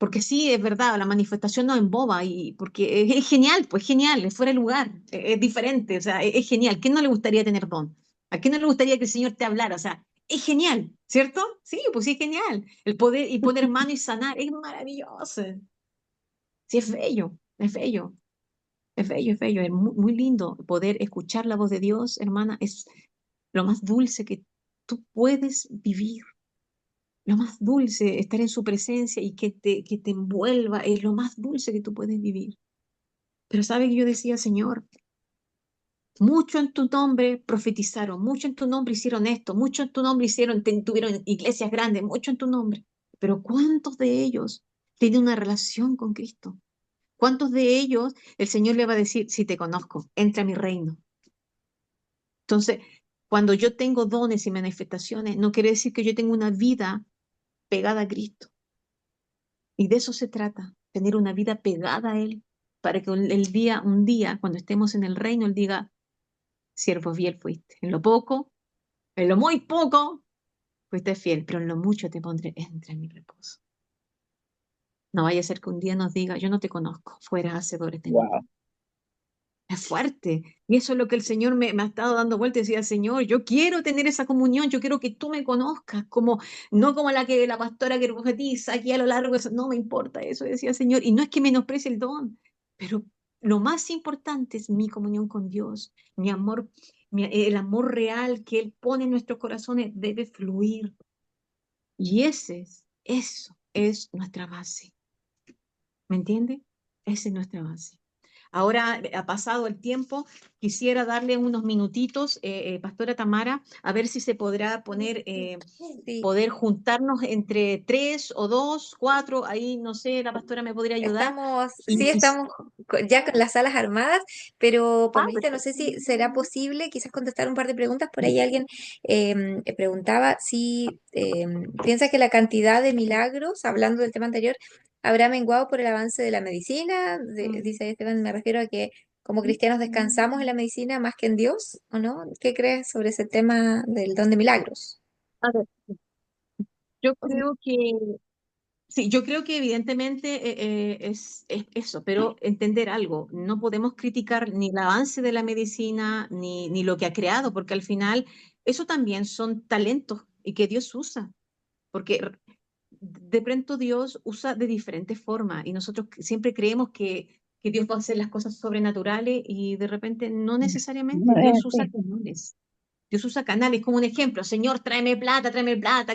Porque sí, es verdad, la manifestación no emboba, y porque es genial, pues genial, es fuera de lugar, es diferente, o sea, es genial. ¿A quién no le gustaría tener don? ¿A quién no le gustaría que el Señor te hablara? O sea, es genial, ¿cierto? Sí, pues sí, es genial. El poder y poner mano y sanar es maravilloso. Sí, es bello, es bello, es bello, es bello, es muy, muy lindo poder escuchar la voz de Dios, hermana, es lo más dulce que tú puedes vivir. Lo más dulce, estar en su presencia y que te envuelva, es lo más dulce que tú puedes vivir. Pero sabe que yo decía, Señor, mucho en tu nombre profetizaron, mucho en tu nombre hicieron esto, mucho en tu nombre hicieron, tuvieron iglesias grandes, mucho en tu nombre. Pero ¿cuántos de ellos tienen una relación con Cristo? ¿Cuántos de ellos el Señor le va a decir, si te conozco, entra a mi reino? Entonces, cuando yo tengo dones y manifestaciones, no quiere decir que yo tenga una vida pegada a Cristo. Y de eso se trata, tener una vida pegada a Él, para que un día, cuando estemos en el reino, Él diga, siervo fiel fuiste. En lo poco, en lo muy poco, fuiste fiel, pero en lo mucho te pondré, entra en mi reposo. No vaya a ser que un día nos diga, yo no te conozco, fuera hacedores de Wow. mí. Es fuerte. Y eso es lo que el Señor me ha estado dando vuelta y decía, Señor, yo quiero tener esa comunión, yo quiero que tú me conozcas, como, no como la pastora que profetiza aquí a lo largo, no me importa eso, decía Señor. Y no es que menosprecie el don, pero lo más importante es mi comunión con Dios, mi amor, el amor real que Él pone en nuestros corazones debe fluir. Y eso es nuestra base. ¿Me entiende? Esa es nuestra base. Ahora ha pasado el tiempo, quisiera darle unos minutitos, Pastora Tamara, a ver si se podrá poner, Sí, poder juntarnos entre 3 o 2, 4, ahí no sé, la pastora me podría ayudar. sí, estamos ya con las salas armadas, pero Pamelita, no sé Perfecto. si será posible quizás contestar un par de preguntas. Por ahí alguien preguntaba si piensa que la cantidad de milagros, hablando del tema anterior, habrá menguado por el avance de la medicina. Dice Esteban, me refiero a que como cristianos descansamos en la medicina más que en Dios, ¿o no? ¿Qué crees sobre ese tema del don de milagros? A ver, yo creo que sí, yo creo que evidentemente es eso, pero entender algo, no podemos criticar ni el avance de la medicina ni lo que ha creado, porque al final eso también son talentos y que Dios usa, porque de pronto Dios usa de diferentes formas y nosotros siempre creemos que Dios va a hacer las cosas sobrenaturales y de repente no necesariamente, No es Dios usa así. canales. Dios usa canales como un ejemplo, Señor, tráeme plata,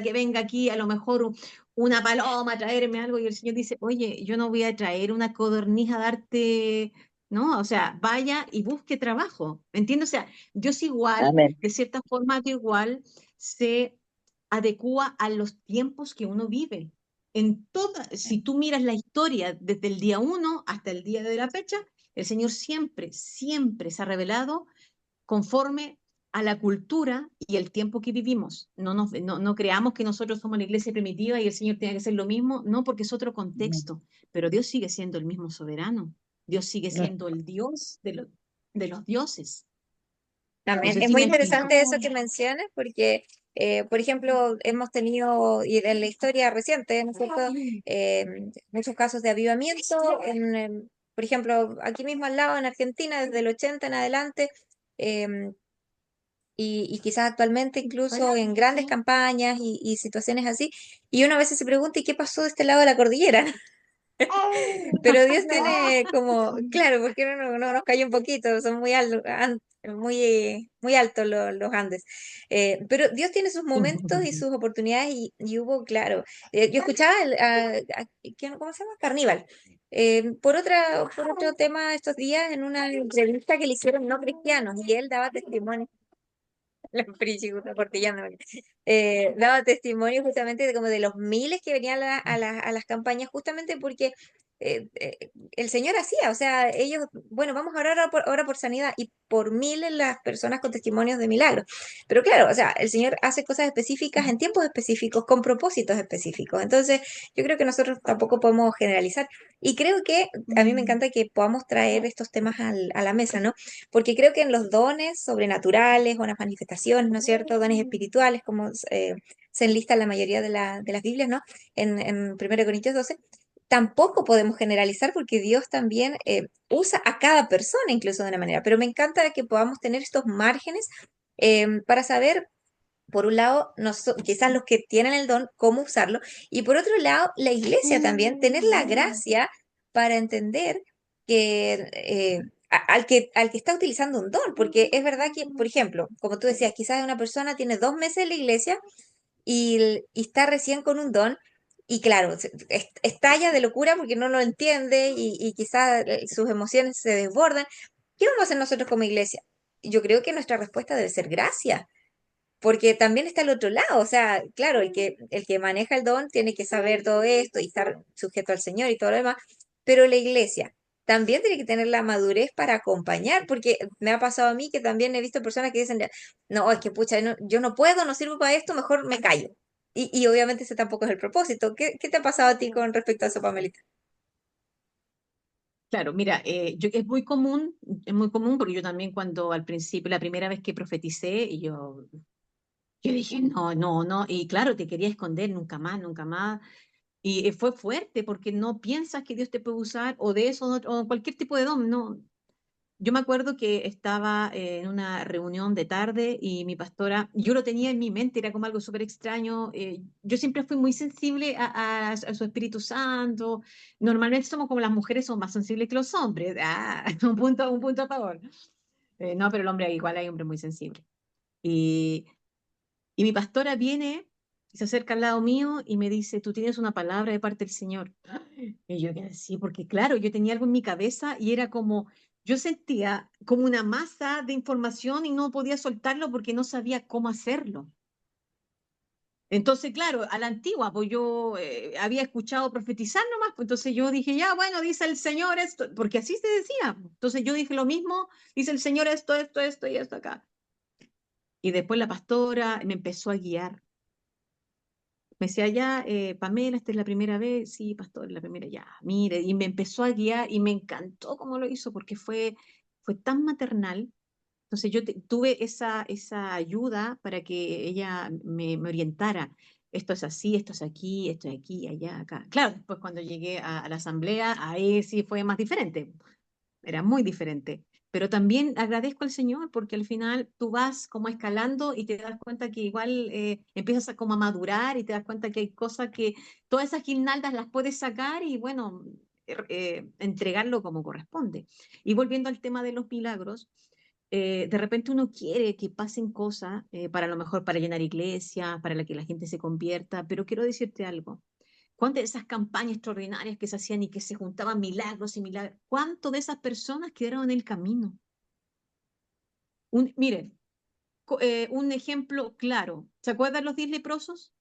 que venga aquí a lo mejor una paloma a traerme algo y el Señor dice, oye, yo no voy a traer una codorniz a darte, ¿no? O sea, vaya y busque trabajo, ¿me entiendes? O sea, Dios igual, Amén. de cierta forma, igual se adecúa a los tiempos que uno vive. Si tú miras la historia desde el día 1 hasta el día de la fecha, el Señor siempre, siempre se ha revelado conforme a la cultura y el tiempo que vivimos. No creamos que nosotros somos la iglesia primitiva y el Señor tiene que hacer lo mismo, no, porque es otro contexto, pero Dios sigue siendo el mismo soberano, Dios sigue siendo el Dios de los dioses. No También sé es si muy me explico. interesante eso que mencionas porque, por ejemplo, hemos tenido y en la historia reciente, ¿no es cierto? Eh, Muchos casos de avivamiento, por ejemplo, aquí mismo al lado en Argentina, desde el 80 en adelante, em, y quizás actualmente incluso en grandes campañas y situaciones así, y uno a veces se pregunta, ¿y qué pasó de este lado de la cordillera? Pero Dios tiene como, claro, porque no nos cayó un poquito, son muy altos, muy altos los Andes. Pero Dios tiene sus momentos y sus oportunidades y hubo, claro, yo escuchaba, ¿cómo se llama? Carníbal. Por otro tema estos días en una entrevista que le hicieron no cristianos y él daba testimonio La Frichi justo cortillándome. Daba testimonio justamente de como de los miles que venían a las campañas, justamente porque el Señor hacía, o sea, ellos, bueno, vamos a orar ahora por sanidad, y por miles las personas con testimonios de milagros. Pero claro, o sea, el Señor hace cosas específicas en tiempos específicos, con propósitos específicos. Entonces, yo creo que nosotros tampoco podemos generalizar. Y creo que a mí me encanta que podamos traer estos temas a la mesa, ¿no? Porque creo que en los dones sobrenaturales o en las manifestaciones, ¿no es cierto? Dones espirituales, como se enlista en la mayoría de las Biblias, ¿no? En 1 Corintios 12, tampoco podemos generalizar porque Dios también usa a cada persona incluso de una manera. Pero me encanta que podamos tener estos márgenes para saber, por un lado, quizás los que tienen el don, cómo usarlo, y por otro lado, la iglesia también, tener la gracia para entender que al que está utilizando un don, porque es verdad que, por ejemplo, como tú decías, quizás una persona tiene 2 meses en la iglesia y está recién con un don. Y claro, estalla de locura porque no lo entiende y quizás sus emociones se desbordan. ¿Qué vamos a hacer nosotros como iglesia? Yo creo que nuestra respuesta debe ser gracia, porque también está el otro lado, o sea, claro, el que maneja el don tiene que saber todo esto y estar sujeto al Señor y todo lo demás, pero la iglesia también tiene que tener la madurez para acompañar, porque me ha pasado a mí que también he visto personas que dicen, no, es que pucha, yo no puedo, no sirvo para esto, mejor me callo. Y obviamente ese tampoco es el propósito. ¿Qué te ha pasado a ti con respecto a eso, Pamelita? Claro, mira, es muy común porque yo también cuando al principio, la primera vez que profeticé, y yo dije, no, no, no, y claro, te quería esconder, nunca más, nunca más. Y fue fuerte porque no piensas que Dios te puede usar o de eso o cualquier tipo de don. No. Yo me acuerdo que estaba en una reunión de tarde y mi pastora, yo lo tenía en mi mente, era como algo súper extraño. Yo siempre fui muy sensible a su Espíritu Santo. Normalmente somos como las mujeres, son más sensibles que los hombres. Ah, un punto a favor. No, pero el hombre, igual hay hombres muy sensibles. Y, y mi pastora viene, se acerca al lado mío y me dice, tú tienes una palabra de parte del Señor. Y yo quedé así, porque claro, yo tenía algo en mi cabeza y era como, yo sentía como una masa de información y no podía soltarlo porque no sabía cómo hacerlo. Entonces, claro, a la antigua, pues yo había escuchado profetizar nomás, pues entonces yo dije, ya, bueno, dice el Señor esto, porque así se decía. Entonces yo dije lo mismo, dice el Señor esto y esto acá. Y después la pastora me empezó a guiar. Me decía, ya, Pamela, esta es la primera vez. Sí, pastor, la primera, ya, mire. Y me empezó a guiar y me encantó cómo lo hizo porque fue tan maternal. Entonces yo tuve esa ayuda para que ella me orientara. Esto es así, esto es aquí, allá, acá. Claro, después cuando llegué a la asamblea, ahí sí fue más diferente, era muy diferente. Pero también agradezco al Señor porque al final tú vas como escalando y te das cuenta que igual empiezas a como a madurar y te das cuenta que hay cosas que todas esas guirnaldas las puedes sacar y bueno, entregarlo como corresponde. Y volviendo al tema de los milagros, de repente uno quiere que pasen cosas para lo mejor para llenar iglesias, para que la gente se convierta, pero quiero decirte algo. ¿Cuántas de esas campañas extraordinarias que se hacían y que se juntaban milagros y milagros? ¿Cuánto de esas personas quedaron en el camino? Miren, un ejemplo claro. ¿Se acuerdan los 10 leprosos?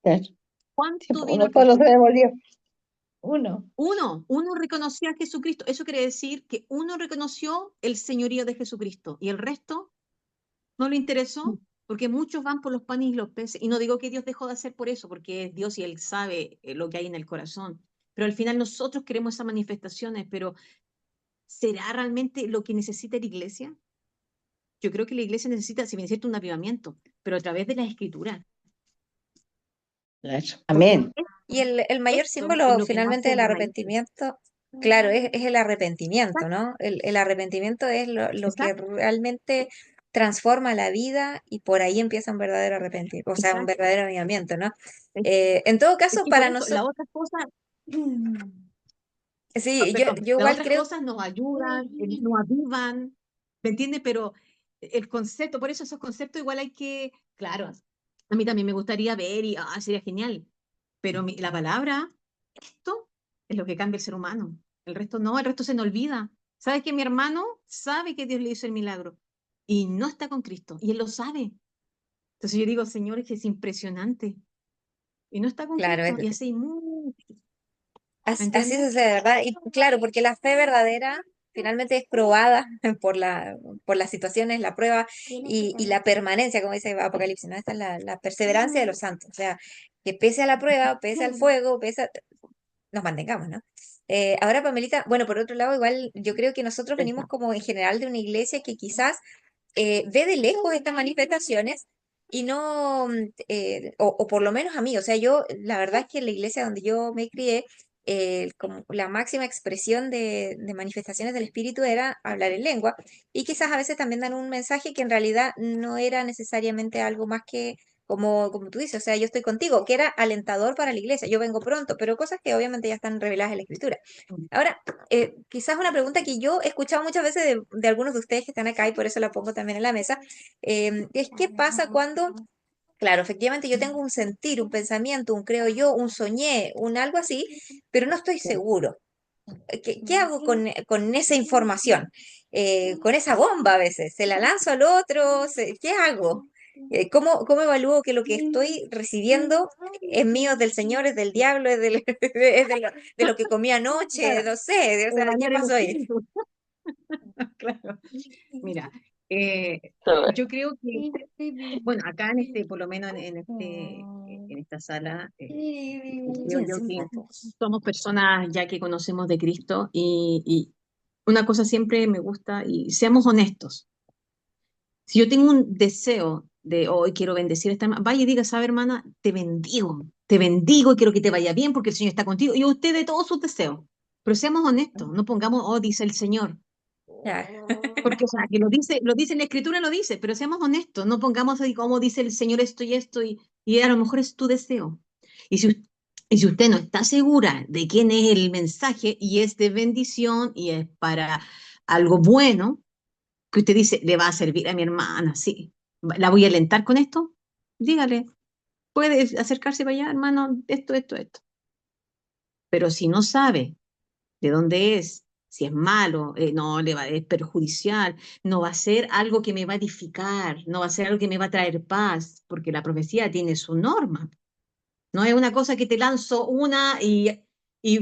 Claro. Sí, ¿Cuánto pues, vino uno a solo se Cristo? devolvió. Uno. Uno reconoció a Jesucristo. Eso quiere decir que uno reconoció el señorío de Jesucristo y el resto no le interesó, porque muchos van por los panes y los peces. Y no digo que Dios dejó de hacer por eso, porque es Dios y Él sabe lo que hay en el corazón. Pero al final nosotros queremos esas manifestaciones, pero ¿será realmente lo que necesita la iglesia? Yo creo que la iglesia necesita, si bien es cierto, un avivamiento, pero a través de la escritura. Claro. Porque Amén. Y el mayor esto es símbolo lo que nos finalmente hace del raíces. arrepentimiento, claro, es el arrepentimiento, Exacto, ¿no? El arrepentimiento es lo que exacto, realmente transforma la vida y por ahí empieza un verdadero arrepentimiento, o sea, un exacto. verdadero avivamiento, ¿no? Es, En todo es caso, que por para eso, las nosotros, otras cosas, sí, yo, perdón, yo las igual otras creo, cosas nos ayudan, nos avivan, ¿me entiendes? Pero el concepto, por eso esos conceptos igual hay que, claro, a mí también me gustaría ver y sería genial, pero la palabra, esto es lo que cambia el ser humano. El resto no, el resto se nos olvida. ¿Sabes que mi hermano sabe que Dios le hizo el milagro? y no está con Cristo, y él lo sabe. Entonces yo digo, Señor, es que es impresionante, y no está con Claro, Cristo, y así hay mucho, ¿me así entiendes? sucede, ¿verdad? Y claro, porque la fe verdadera finalmente es probada por las situaciones, la prueba y la permanencia, como dice Apocalipsis, ¿no? Esta es la perseverancia de los santos. O sea, que pese a la prueba, pese al fuego, nos mantengamos, ¿no? Ahora, Pamelita, bueno, por otro lado, igual yo creo que nosotros venimos como en general de una iglesia que quizás ve de lejos estas manifestaciones y no, o por lo menos a mí, o sea, yo, la verdad es que en la iglesia donde yo me crié, como la máxima expresión de manifestaciones del espíritu era hablar en lengua, y quizás a veces también dan un mensaje que en realidad no era necesariamente algo más que, como tú dices, o sea, yo estoy contigo, que era alentador para la iglesia, yo vengo pronto, pero cosas que obviamente ya están reveladas en la escritura. Ahora, quizás una pregunta que yo he escuchado muchas veces de algunos de ustedes que están acá y por eso la pongo también en la mesa, es qué pasa cuando, claro, efectivamente yo tengo un sentir, un pensamiento, un creo yo, un soñé, un algo así, pero no estoy seguro. ¿Qué hago con esa información? Con esa bomba a veces, ¿se la lanzo al otro? ¿Qué hago? ¿Cómo evalúo que lo que estoy recibiendo es mío, es del Señor, es del diablo, es de lo que comí anoche? Claro, No sé, o sea, ¿qué evaluar el pasó ahí? espíritu, claro. Mira, So, yo creo que, bueno, acá en este, por lo menos en esta sala, creo yo que somos personas ya que conocemos de Cristo y una cosa siempre me gusta y seamos honestos. Si yo tengo un deseo de hoy quiero bendecir a esta hermana, vaya y diga, sabe hermana, te bendigo y quiero que te vaya bien porque el Señor está contigo y usted de todos sus deseos. Pero seamos honestos, no pongamos, oh, dice el Señor. Ya. Porque, o sea, que lo dice en la escritura, lo dice, pero seamos honestos, no pongamos ahí como dice el Señor esto y a lo mejor es tu deseo. Y si, y si usted no está segura de quién es el mensaje y es de bendición y es para algo bueno, que usted dice, le va a servir a mi hermana, sí, la voy a alentar con esto, dígale, puede acercarse para allá, hermano, esto. Pero si no sabe de dónde es, si es malo, no, es perjudicial, no va a ser algo que me va a edificar, no va a ser algo que me va a traer paz, porque la profecía tiene su norma. No es una cosa que te lanzo una y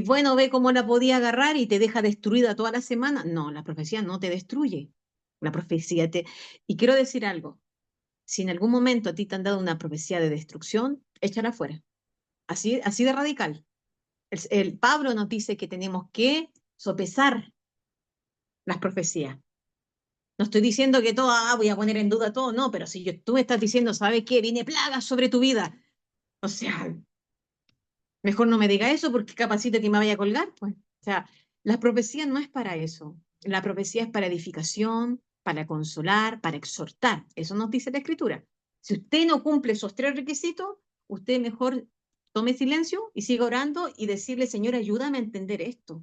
bueno, ve cómo la podía agarrar y te deja destruida toda la semana. No, la profecía no te destruye. La profecía te... Y quiero decir algo, si en algún momento a ti te han dado una profecía de destrucción, échala fuera. Así de radical. El Pablo nos dice que tenemos que sopesar las profecías. No estoy diciendo que todo, voy a poner en duda todo, no, pero si tú me estás diciendo, ¿sabes qué? Viene plaga sobre tu vida. O sea, mejor no me diga eso porque capacito que me vaya a colgar, pues. O sea, la profecía no es para eso. La profecía es para edificación, para consolar, para exhortar. Eso nos dice la Escritura. Si usted no cumple esos tres requisitos, usted mejor tome silencio y siga orando y decirle, Señor, ayúdame a entender esto.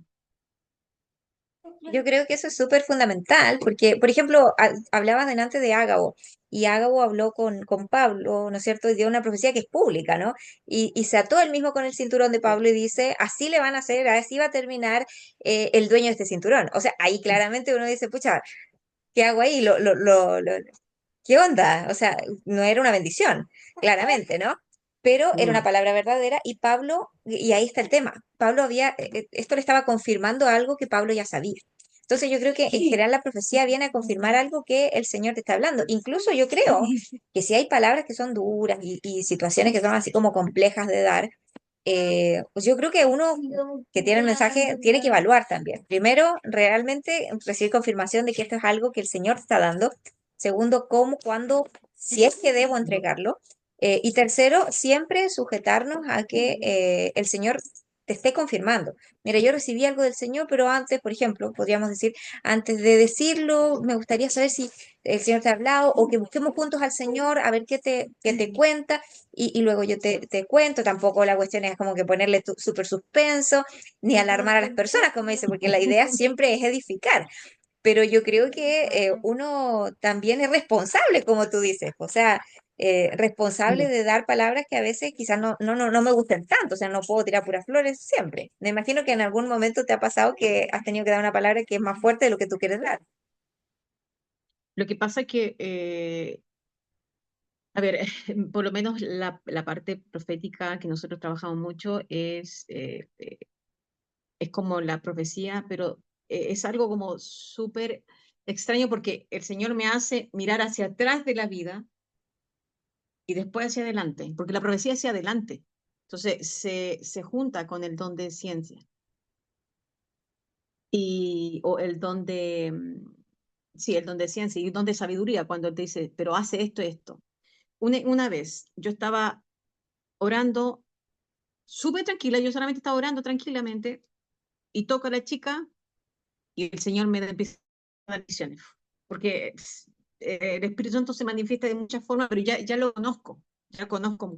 Yo creo que eso es súper fundamental, porque, por ejemplo, hablabas delante de Ágabo, y Ágabo habló con Pablo, ¿no es cierto? Y dio una profecía que es pública, ¿no? Y se ató él mismo con el cinturón de Pablo y dice, así le van a hacer, así va a terminar el dueño de este cinturón. O sea, ahí claramente uno dice, pucha, ¿qué hago ahí? ¿Qué onda? O sea, no era una bendición, claramente, ¿no? Pero era una No. palabra verdadera y Pablo, y ahí está el tema, Pablo esto le estaba confirmando algo que Pablo ya sabía. Entonces yo creo que en general la profecía viene a confirmar algo que el Señor te está hablando. Incluso yo creo que si hay palabras que son duras y situaciones que son así como complejas de dar, pues yo creo que uno que tiene el mensaje tiene que evaluar también. Primero, realmente recibir confirmación de que esto es algo que el Señor te está dando. Segundo, cómo, cuándo, si es que debo entregarlo. Y tercero, siempre sujetarnos a que el Señor te esté confirmando. Mira, yo recibí algo del Señor, pero antes, por ejemplo, podríamos decir, antes de decirlo, me gustaría saber si el Señor te ha hablado o que busquemos juntos al Señor a ver qué te cuenta y luego yo te cuento. Tampoco la cuestión es como que ponerle súper suspenso ni alarmar a las personas, como dice, porque la idea siempre es edificar. Pero yo creo que uno también es responsable, como tú dices, o sea, responsable de dar palabras que a veces quizás no me gusten tanto, o sea, no puedo tirar puras flores siempre. Me imagino que en algún momento te ha pasado que has tenido que dar una palabra que es más fuerte de lo que tú quieres dar. Lo que pasa es que, a ver, por lo menos la parte profética que nosotros trabajamos mucho es como la profecía, pero es algo como súper extraño porque el Señor me hace mirar hacia atrás de la vida y después hacia adelante, porque la profecía es hacia adelante. Entonces se junta con el don de ciencia o el don de, sí, el don de ciencia y el don de sabiduría, cuando él te dice, pero hace esto, esto. Una vez yo estaba orando súper tranquila, yo solamente estaba orando tranquilamente y toca a la chica y el Señor empieza a dar visiones, porque el Espíritu Santo se manifiesta de muchas formas, pero ya lo conozco, ya conozco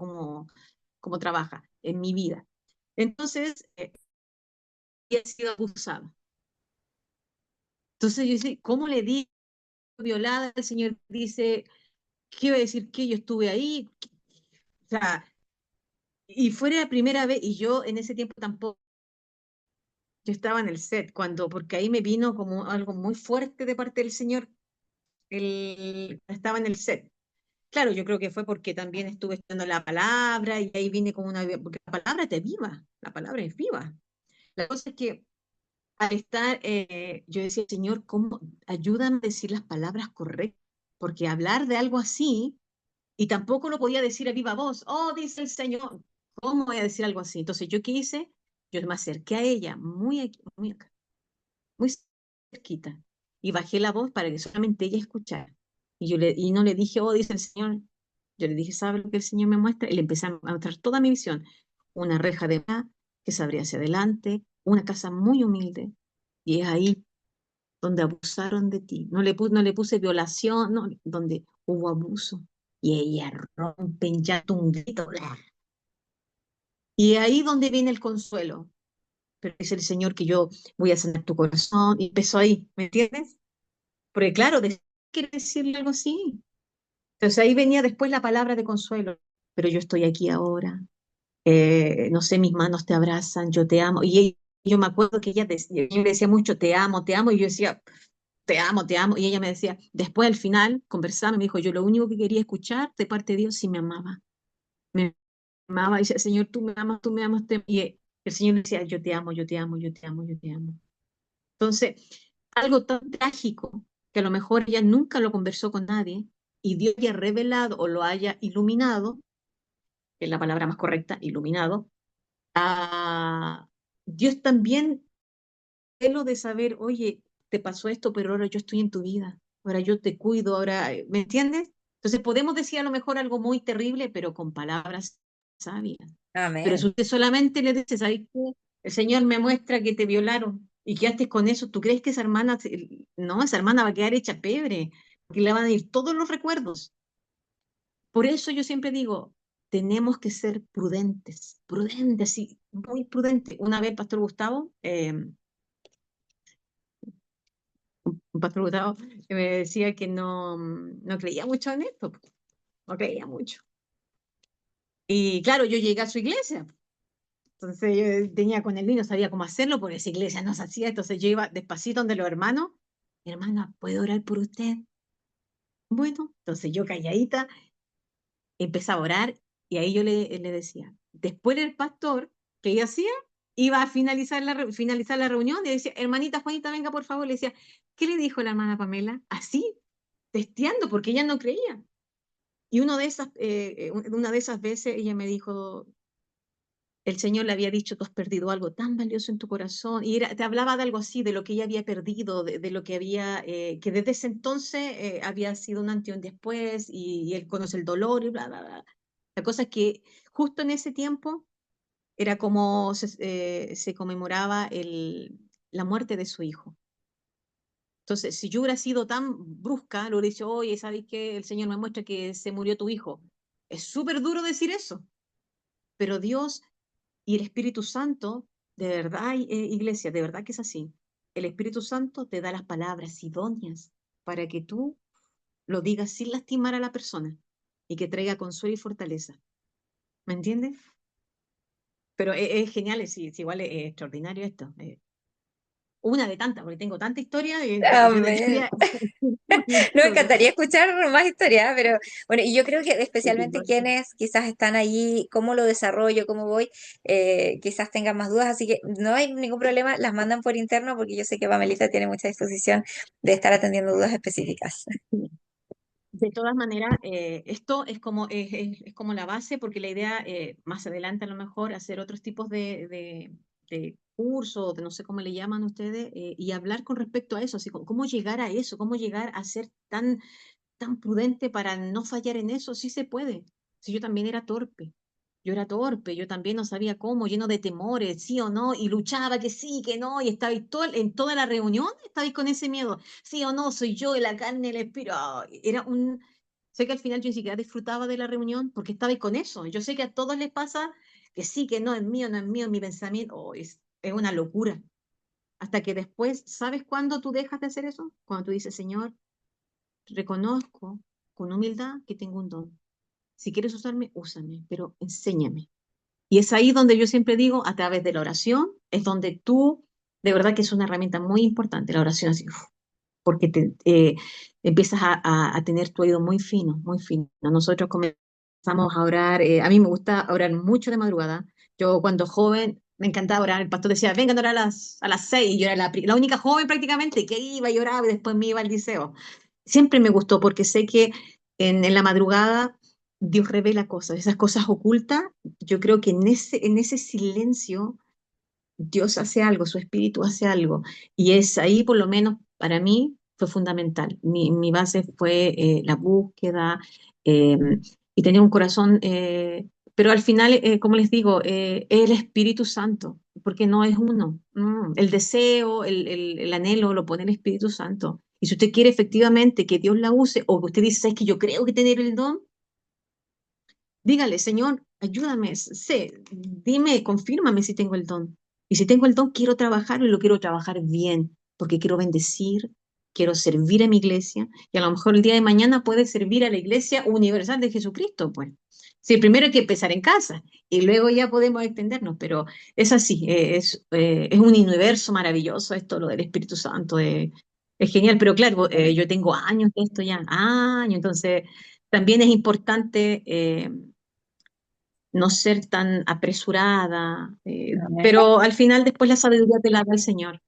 cómo trabaja en mi vida. Entonces, he sido abusada. Entonces yo dice, ¿cómo le di violada? El Señor dice, ¿qué iba a decir que yo estuve ahí? O sea, y fue la primera vez, y yo en ese tiempo tampoco, yo estaba en el set, porque ahí me vino como algo muy fuerte de parte del Señor, estaba en el set. Claro, yo creo que fue porque también estuve estudiando la palabra y ahí vine como porque la palabra te viva, la palabra es viva. La cosa es que al estar, yo decía, Señor, ¿cómo ayúdame a decir las palabras correctas? Porque hablar de algo así, y tampoco lo podía decir a viva voz, oh, dice el Señor, ¿cómo voy a decir algo así? Entonces, ¿yo qué hice? Yo me acerqué a ella, muy acá, muy cerquita, y bajé la voz para que solamente ella escuchara. Y no le dije, oh, dice el Señor. Yo le dije, ¿sabe lo que el Señor me muestra? Y le empecé a mostrar toda mi visión. Una reja de mar que se abría hacia adelante, una casa muy humilde, y es ahí donde abusaron de ti. No le puse violación, no, donde hubo abuso. Y ella rompe en llanto un grito. ¡Bla! Y ahí donde viene el consuelo. Pero dice el Señor que yo voy a sanar tu corazón. Y empezó ahí, ¿me entiendes? Porque claro, quiere decirle algo así. Entonces ahí venía después la palabra de consuelo. Pero yo estoy aquí ahora. No sé, mis manos te abrazan, yo te amo. Yo me acuerdo que yo le decía mucho, te amo. Y yo decía, te amo. Y ella me decía, después al final, conversando, me dijo, yo lo único que quería escuchar de parte de Dios si me amaba. Me amaba y decía, Señor, tú me amas, tú me amas. Y el Señor decía, yo te amo, yo te amo, yo te amo, yo te amo. Entonces, algo tan trágico que a lo mejor ella nunca lo conversó con nadie y Dios haya revelado o lo haya iluminado, que es la palabra más correcta, iluminado, a Dios también, lo de saber, oye, te pasó esto, pero ahora yo estoy en tu vida, ahora yo te cuido, ahora, ¿me entiendes? Entonces podemos decir a lo mejor algo muy terrible, pero con palabras sabias. Pero si Amén. usted solamente le dice, ¿sabes qué? El Señor me muestra que te violaron y quedaste con eso, ¿tú crees que esa hermana, no, esa hermana va a quedar hecha pebre, porque le van a ir todos los recuerdos? Por eso yo siempre digo, tenemos que ser prudentes, prudentes, sí, muy prudentes. Una vez, Pastor Gustavo, un pastor Gustavo, que me decía que no creía mucho en esto, no creía mucho. Y claro, yo llegué a su iglesia, entonces yo tenía con el niño, sabía cómo hacerlo, porque esa iglesia no se hacía, entonces yo iba despacito donde los hermanos, hermana, ¿puedo orar por usted? Bueno, entonces yo calladita, empecé a orar y ahí yo le decía, después el pastor, ¿qué ella hacía? Iba a finalizar la reunión y decía, hermanita Juanita, venga por favor, le decía, ¿qué le dijo la hermana Pamela? Así, testeando, porque ella no creía. Y una de esas veces ella me dijo, el Señor le había dicho, tú has perdido algo tan valioso en tu corazón, y te hablaba de algo así, de lo que ella había perdido, de lo que había, que desde ese entonces había sido un antes y un después, y él conoce el dolor, y bla, bla, bla. La cosa es que justo en ese tiempo era como se conmemoraba la muerte de su hijo. Entonces, si yo hubiera sido tan brusca, le hubiera dicho, oye, ¿sabes qué? El Señor me muestra que se murió tu hijo. Es súper duro decir eso, pero Dios y el Espíritu Santo, de verdad, iglesia, de verdad que es así. El Espíritu Santo te da las palabras idóneas para que tú lo digas sin lastimar a la persona y que traiga consuelo y fortaleza. ¿Me entiendes? Pero es genial, es igual es extraordinario esto. una de tantas, porque tengo tanta historia que yo Amén. debería... No, me encantaría escuchar más historias, pero bueno, y yo creo que Sí, sí, especialmente quienes quizás están allí, cómo lo desarrollo, cómo voy, quizás tengan más dudas, así que no hay ningún problema, las mandan por interno porque yo sé que Pamelita tiene mucha disposición de estar atendiendo dudas específicas. de todas maneras, esto es como la base, porque la idea más adelante a lo mejor hacer otros tipos de cursos, de no sé cómo le llaman ustedes, y hablar con respecto a eso, así como cómo llegar a eso, cómo llegar a ser tan prudente para no fallar en eso, sí se puede. Si yo también era torpe. Yo era torpe, yo también no sabía cómo, lleno de temores, sí o no, y luchaba que sí, que no, y estaba ahí en toda la reunión, estaba ahí con ese miedo, sí o no, soy yo, la carne, el espíritu. Era un... Sé que al final yo ni siquiera disfrutaba de la reunión porque estaba ahí con eso. Yo sé que a todos les pasa que sí, que no, es mío, no es mío, mi pensamiento, es una locura. Hasta que después, ¿sabes cuándo tú dejas de hacer eso? Cuando tú dices, Señor, reconozco con humildad que tengo un don. Si quieres usarme, úsame, pero enséñame. Y es ahí donde yo siempre digo, a través de la oración, es donde tú, de verdad que es una herramienta muy importante, la oración, así, uf, porque empiezas a tener tu oído muy fino, muy fino. Nosotros comenzamos a orar, a mí me gusta orar mucho de madrugada. Yo cuando joven me encantaba orar, el pastor decía, vengan a orar a las 6, y yo era la única joven prácticamente que iba y oraba y después me iba al liceo. Siempre me gustó porque sé que en la madrugada Dios revela cosas, esas cosas ocultas. Yo creo que en ese silencio Dios hace algo, su espíritu hace algo. Y es ahí, por lo menos para mí, fue fundamental. Mi base fue la búsqueda eh, y tener un corazón, pero al final, como les digo, es el Espíritu Santo, porque no es uno. El deseo, el anhelo lo pone el Espíritu Santo. Y si usted quiere efectivamente que Dios la use, o que usted dice, es que yo creo que tener el don, dígale, Señor, ayúdame, sé, dime, confírmame si tengo el don. Y si tengo el don, quiero trabajarlo y lo quiero trabajar bien, porque quiero bendecir, quiero servir a mi iglesia, y a lo mejor el día de mañana puede servir a la iglesia universal de Jesucristo, pues. Sí, primero hay que empezar en casa y luego ya podemos extendernos, pero es así, es un universo maravilloso esto, lo del Espíritu Santo, es genial, pero claro, yo tengo años de esto ya, años, entonces también es importante no ser tan apresurada, Amén. pero al final después la sabiduría te la da el Señor,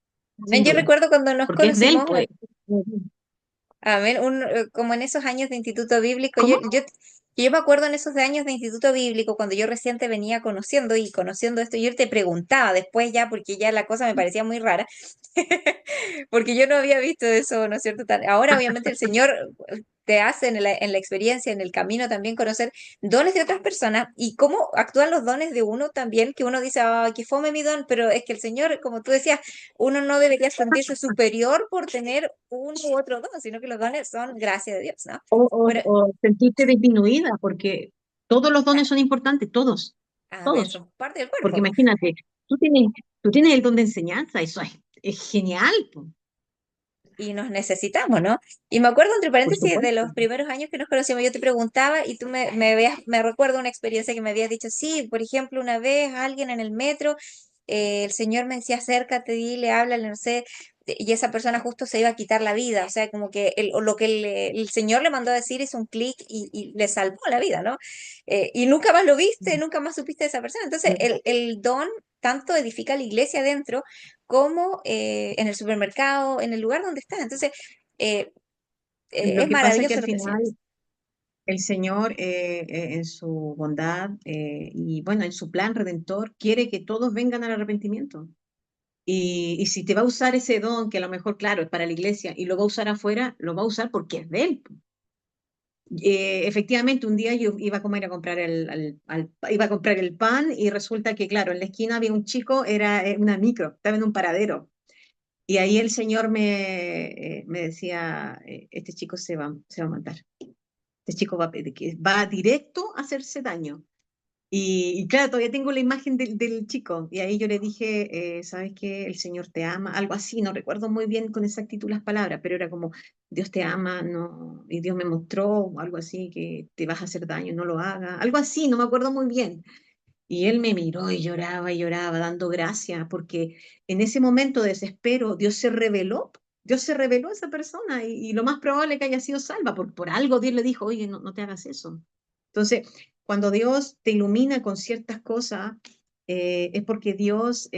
sin Yo duda, recuerdo cuando nos porque es de Él, conocimos, pues. amén, como en esos años de instituto bíblico, ¿Cómo? yo me acuerdo en esos años de instituto bíblico, cuando yo recién te venía conociendo y conociendo esto, yo te preguntaba después ya, porque ya la cosa me parecía muy rara, porque yo no había visto eso, ¿no es cierto? Ahora obviamente el Señor te hace en la experiencia, en el camino también conocer dones de otras personas y cómo actúan los dones de uno también, que uno dice, ah, que fome mi don, pero es que el Señor, como tú decías, uno no debería sentirse superior por tener uno u otro don, sino que los dones son gracia de Dios, ¿no? O, o, Bueno, o sentirte disminuida, porque todos los dones son importantes, todos, amén, todos. son parte del Porque cuerpo. imagínate, tú tienes el don de enseñanza, eso es genial, po, Y nos necesitamos, ¿no? Y me acuerdo, entre por paréntesis, de supuesto. los primeros años que nos conocimos, yo te preguntaba y tú me recuerdo una experiencia que me habías dicho, sí, por ejemplo, una vez alguien en el metro, el señor me decía, acércate, dile, háblale, no sé, y esa persona justo se iba a quitar la vida, o sea, como que o lo que el señor le mandó a decir hizo un clic y le salvó la vida, ¿no? Y nunca más lo viste, nunca más supiste de esa persona. Entonces, el don tanto edifica la iglesia adentro como en el supermercado, en el lugar donde estás. Entonces, eh, Lo es que pasa es que maravilloso al lo que hacemos. final el Señor, en su bondad y bueno, en su plan redentor, quiere que todos vengan al arrepentimiento. Y si te va a usar ese don, que a lo mejor, claro, es para la iglesia, y lo va a usar afuera, lo va a usar porque es de él. Efectivamente, un día yo iba a comer a comprar iba a comprar el pan y resulta que, claro, en la esquina había un chico, era una micro, estaba en un paradero. Y ahí el Señor me decía, este chico se va a matar. Este chico va directo a hacerse daño. Y claro, todavía tengo la imagen del chico. Y ahí yo le dije, ¿sabes qué? El Señor te ama, algo así. No recuerdo muy bien con exactitud las palabras, pero era como, Dios te ama, no, y Dios me mostró algo así, que te vas a hacer daño, no lo haga. Algo así, no me acuerdo muy bien. Y él me miró y lloraba, dando gracias, porque en ese momento de desespero Dios se reveló a esa persona y lo más probable es que haya sido salva, por algo Dios le dijo, oye, no te hagas eso. Entonces, cuando Dios te ilumina con ciertas cosas, es porque Dios,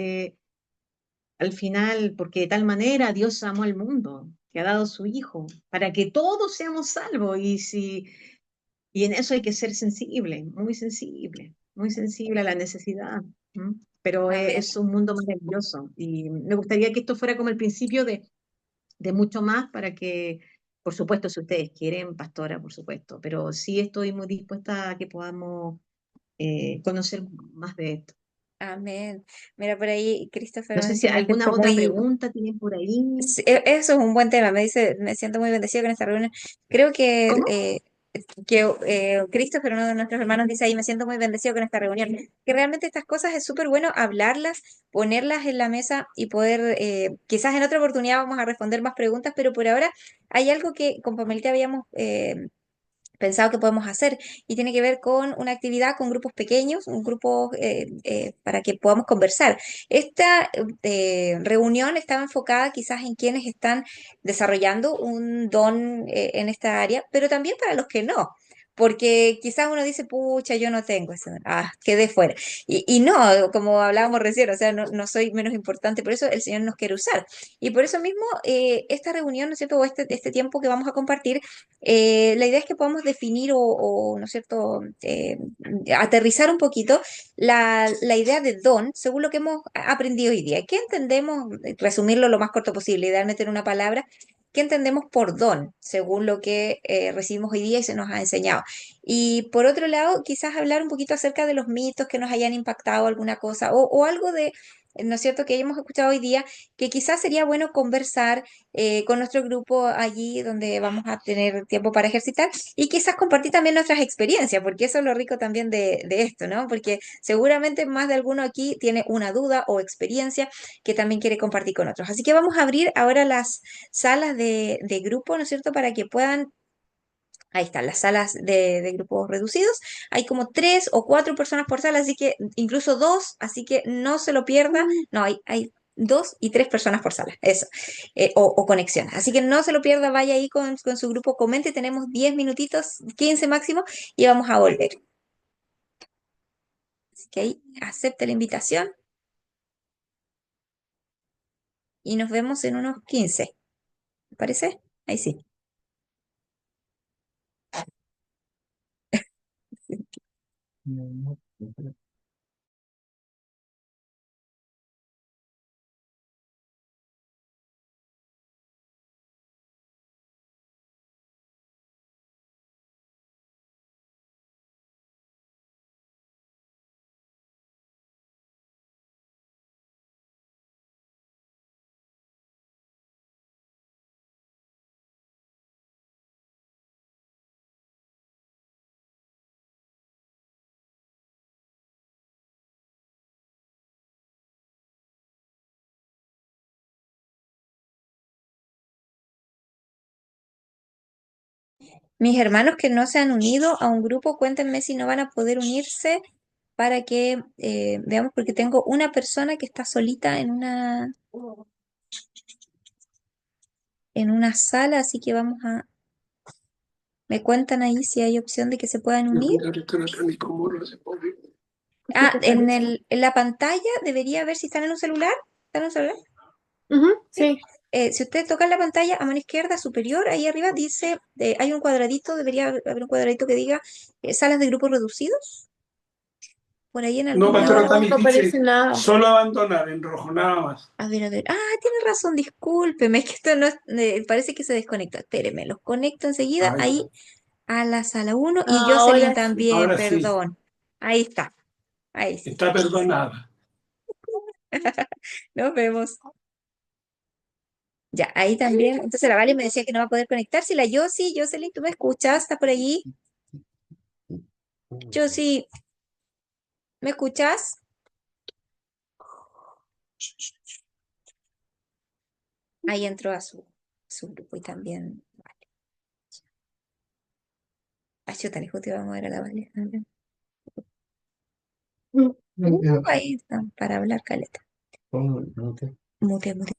al final, porque de tal manera Dios amó al mundo, que ha dado su Hijo, para que todos seamos salvos. Y en eso hay que ser muy sensible a la necesidad. ¿M? Pero Amén. es un mundo maravilloso y me gustaría que esto fuera como el principio de mucho más para que, por supuesto, si ustedes quieren, pastora, por supuesto, pero sí estoy muy dispuesta a que podamos conocer más de esto. Amén. Mira, por ahí Christopher No me sé si dice, me alguna siento otra muy, pregunta tienen por ahí. sí, eso es un buen tema. Me dice, me siento muy bendecido con esta reunión. Creo ¿Cómo? que Christopher, uno de nuestros hermanos, dice ahí, me siento muy bendecido con esta reunión. Que realmente estas cosas es súper bueno hablarlas, ponerlas en la mesa y poder, quizás en otra oportunidad vamos a responder más preguntas, pero por ahora hay algo que con Pamelita habíamos pensado que podemos hacer y tiene que ver con una actividad con grupos pequeños, un grupo para que podamos conversar. Esta reunión estaba enfocada quizás en quienes están desarrollando un don en esta área, pero también para los que no. Porque quizás uno dice, pucha, yo no tengo eso, quedé fuera. Y no, como hablábamos recién, o sea, no soy menos importante, por eso el Señor nos quiere usar. Y por eso mismo, esta reunión, ¿no es cierto? O este tiempo que vamos a compartir la idea es que podamos definir ¿no es cierto?, aterrizar un poquito la idea de don según lo que hemos aprendido hoy día. ¿Qué entendemos? Resumirlo lo más corto posible, idealmente en una palabra. ¿Qué entendemos por don según lo que recibimos hoy día y se nos ha enseñado? Y por otro lado, quizás hablar un poquito acerca de los mitos que nos hayan impactado alguna cosa o algo de, ¿no es cierto?, que hayamos escuchado hoy día que quizás sería bueno conversar con nuestro grupo allí donde vamos a tener tiempo para ejercitar y quizás compartir también nuestras experiencias, porque eso es lo rico también de esto, ¿no? Porque seguramente más de alguno aquí tiene una duda o experiencia que también quiere compartir con otros. Así que vamos a abrir ahora las salas de grupo, ¿no es cierto?, para que puedan. Ahí están las salas de grupos reducidos. Hay como 3 o 4 personas por sala, así que incluso dos, así que no se lo pierda. No, hay 2 y 3 personas por sala, eso, o conexión. Así que no se lo pierda, vaya ahí con su grupo, comente. Tenemos 10 minutitos, 15 máximo, y vamos a volver. Así que ahí acepte la invitación y nos vemos en unos 15. ¿Me parece? Ahí sí. Mis hermanos que no se han unido a un grupo, cuéntenme si no van a poder unirse para que veamos, porque tengo una persona que está solita en una sala, así que me cuentan ahí si hay opción de que se puedan unir. En la pantalla debería ver si están en un celular. ¿Están en un celular? Sí. Si ustedes tocan la pantalla a mano izquierda superior, ahí arriba dice, hay un cuadradito, debería haber un cuadradito que diga salas de grupos reducidos. Por ahí en No, algún pastora, lado. también dice solo abandonar en rojo, nada más. A ver, a ver. Tiene razón, discúlpeme, es que esto no es, parece que se desconecta. Espéreme, los conecto enseguida Ay, ahí a la sala 1 y Jocelyn también, ahora sí, perdón. Ahí está, ahí sí. está perdonada. Nos vemos. Ya, ahí también. Entonces la Vale me decía que no va a poder conectarse. La Josie, Jocelyn, ¿tú me escuchas? ¿Estás por allí? Josie, ¿me escuchas? Ahí entró a su grupo y también. Vale. Chuta, le justo iba a mover a la Vale. Ahí está, para hablar caleta. Mute, mute.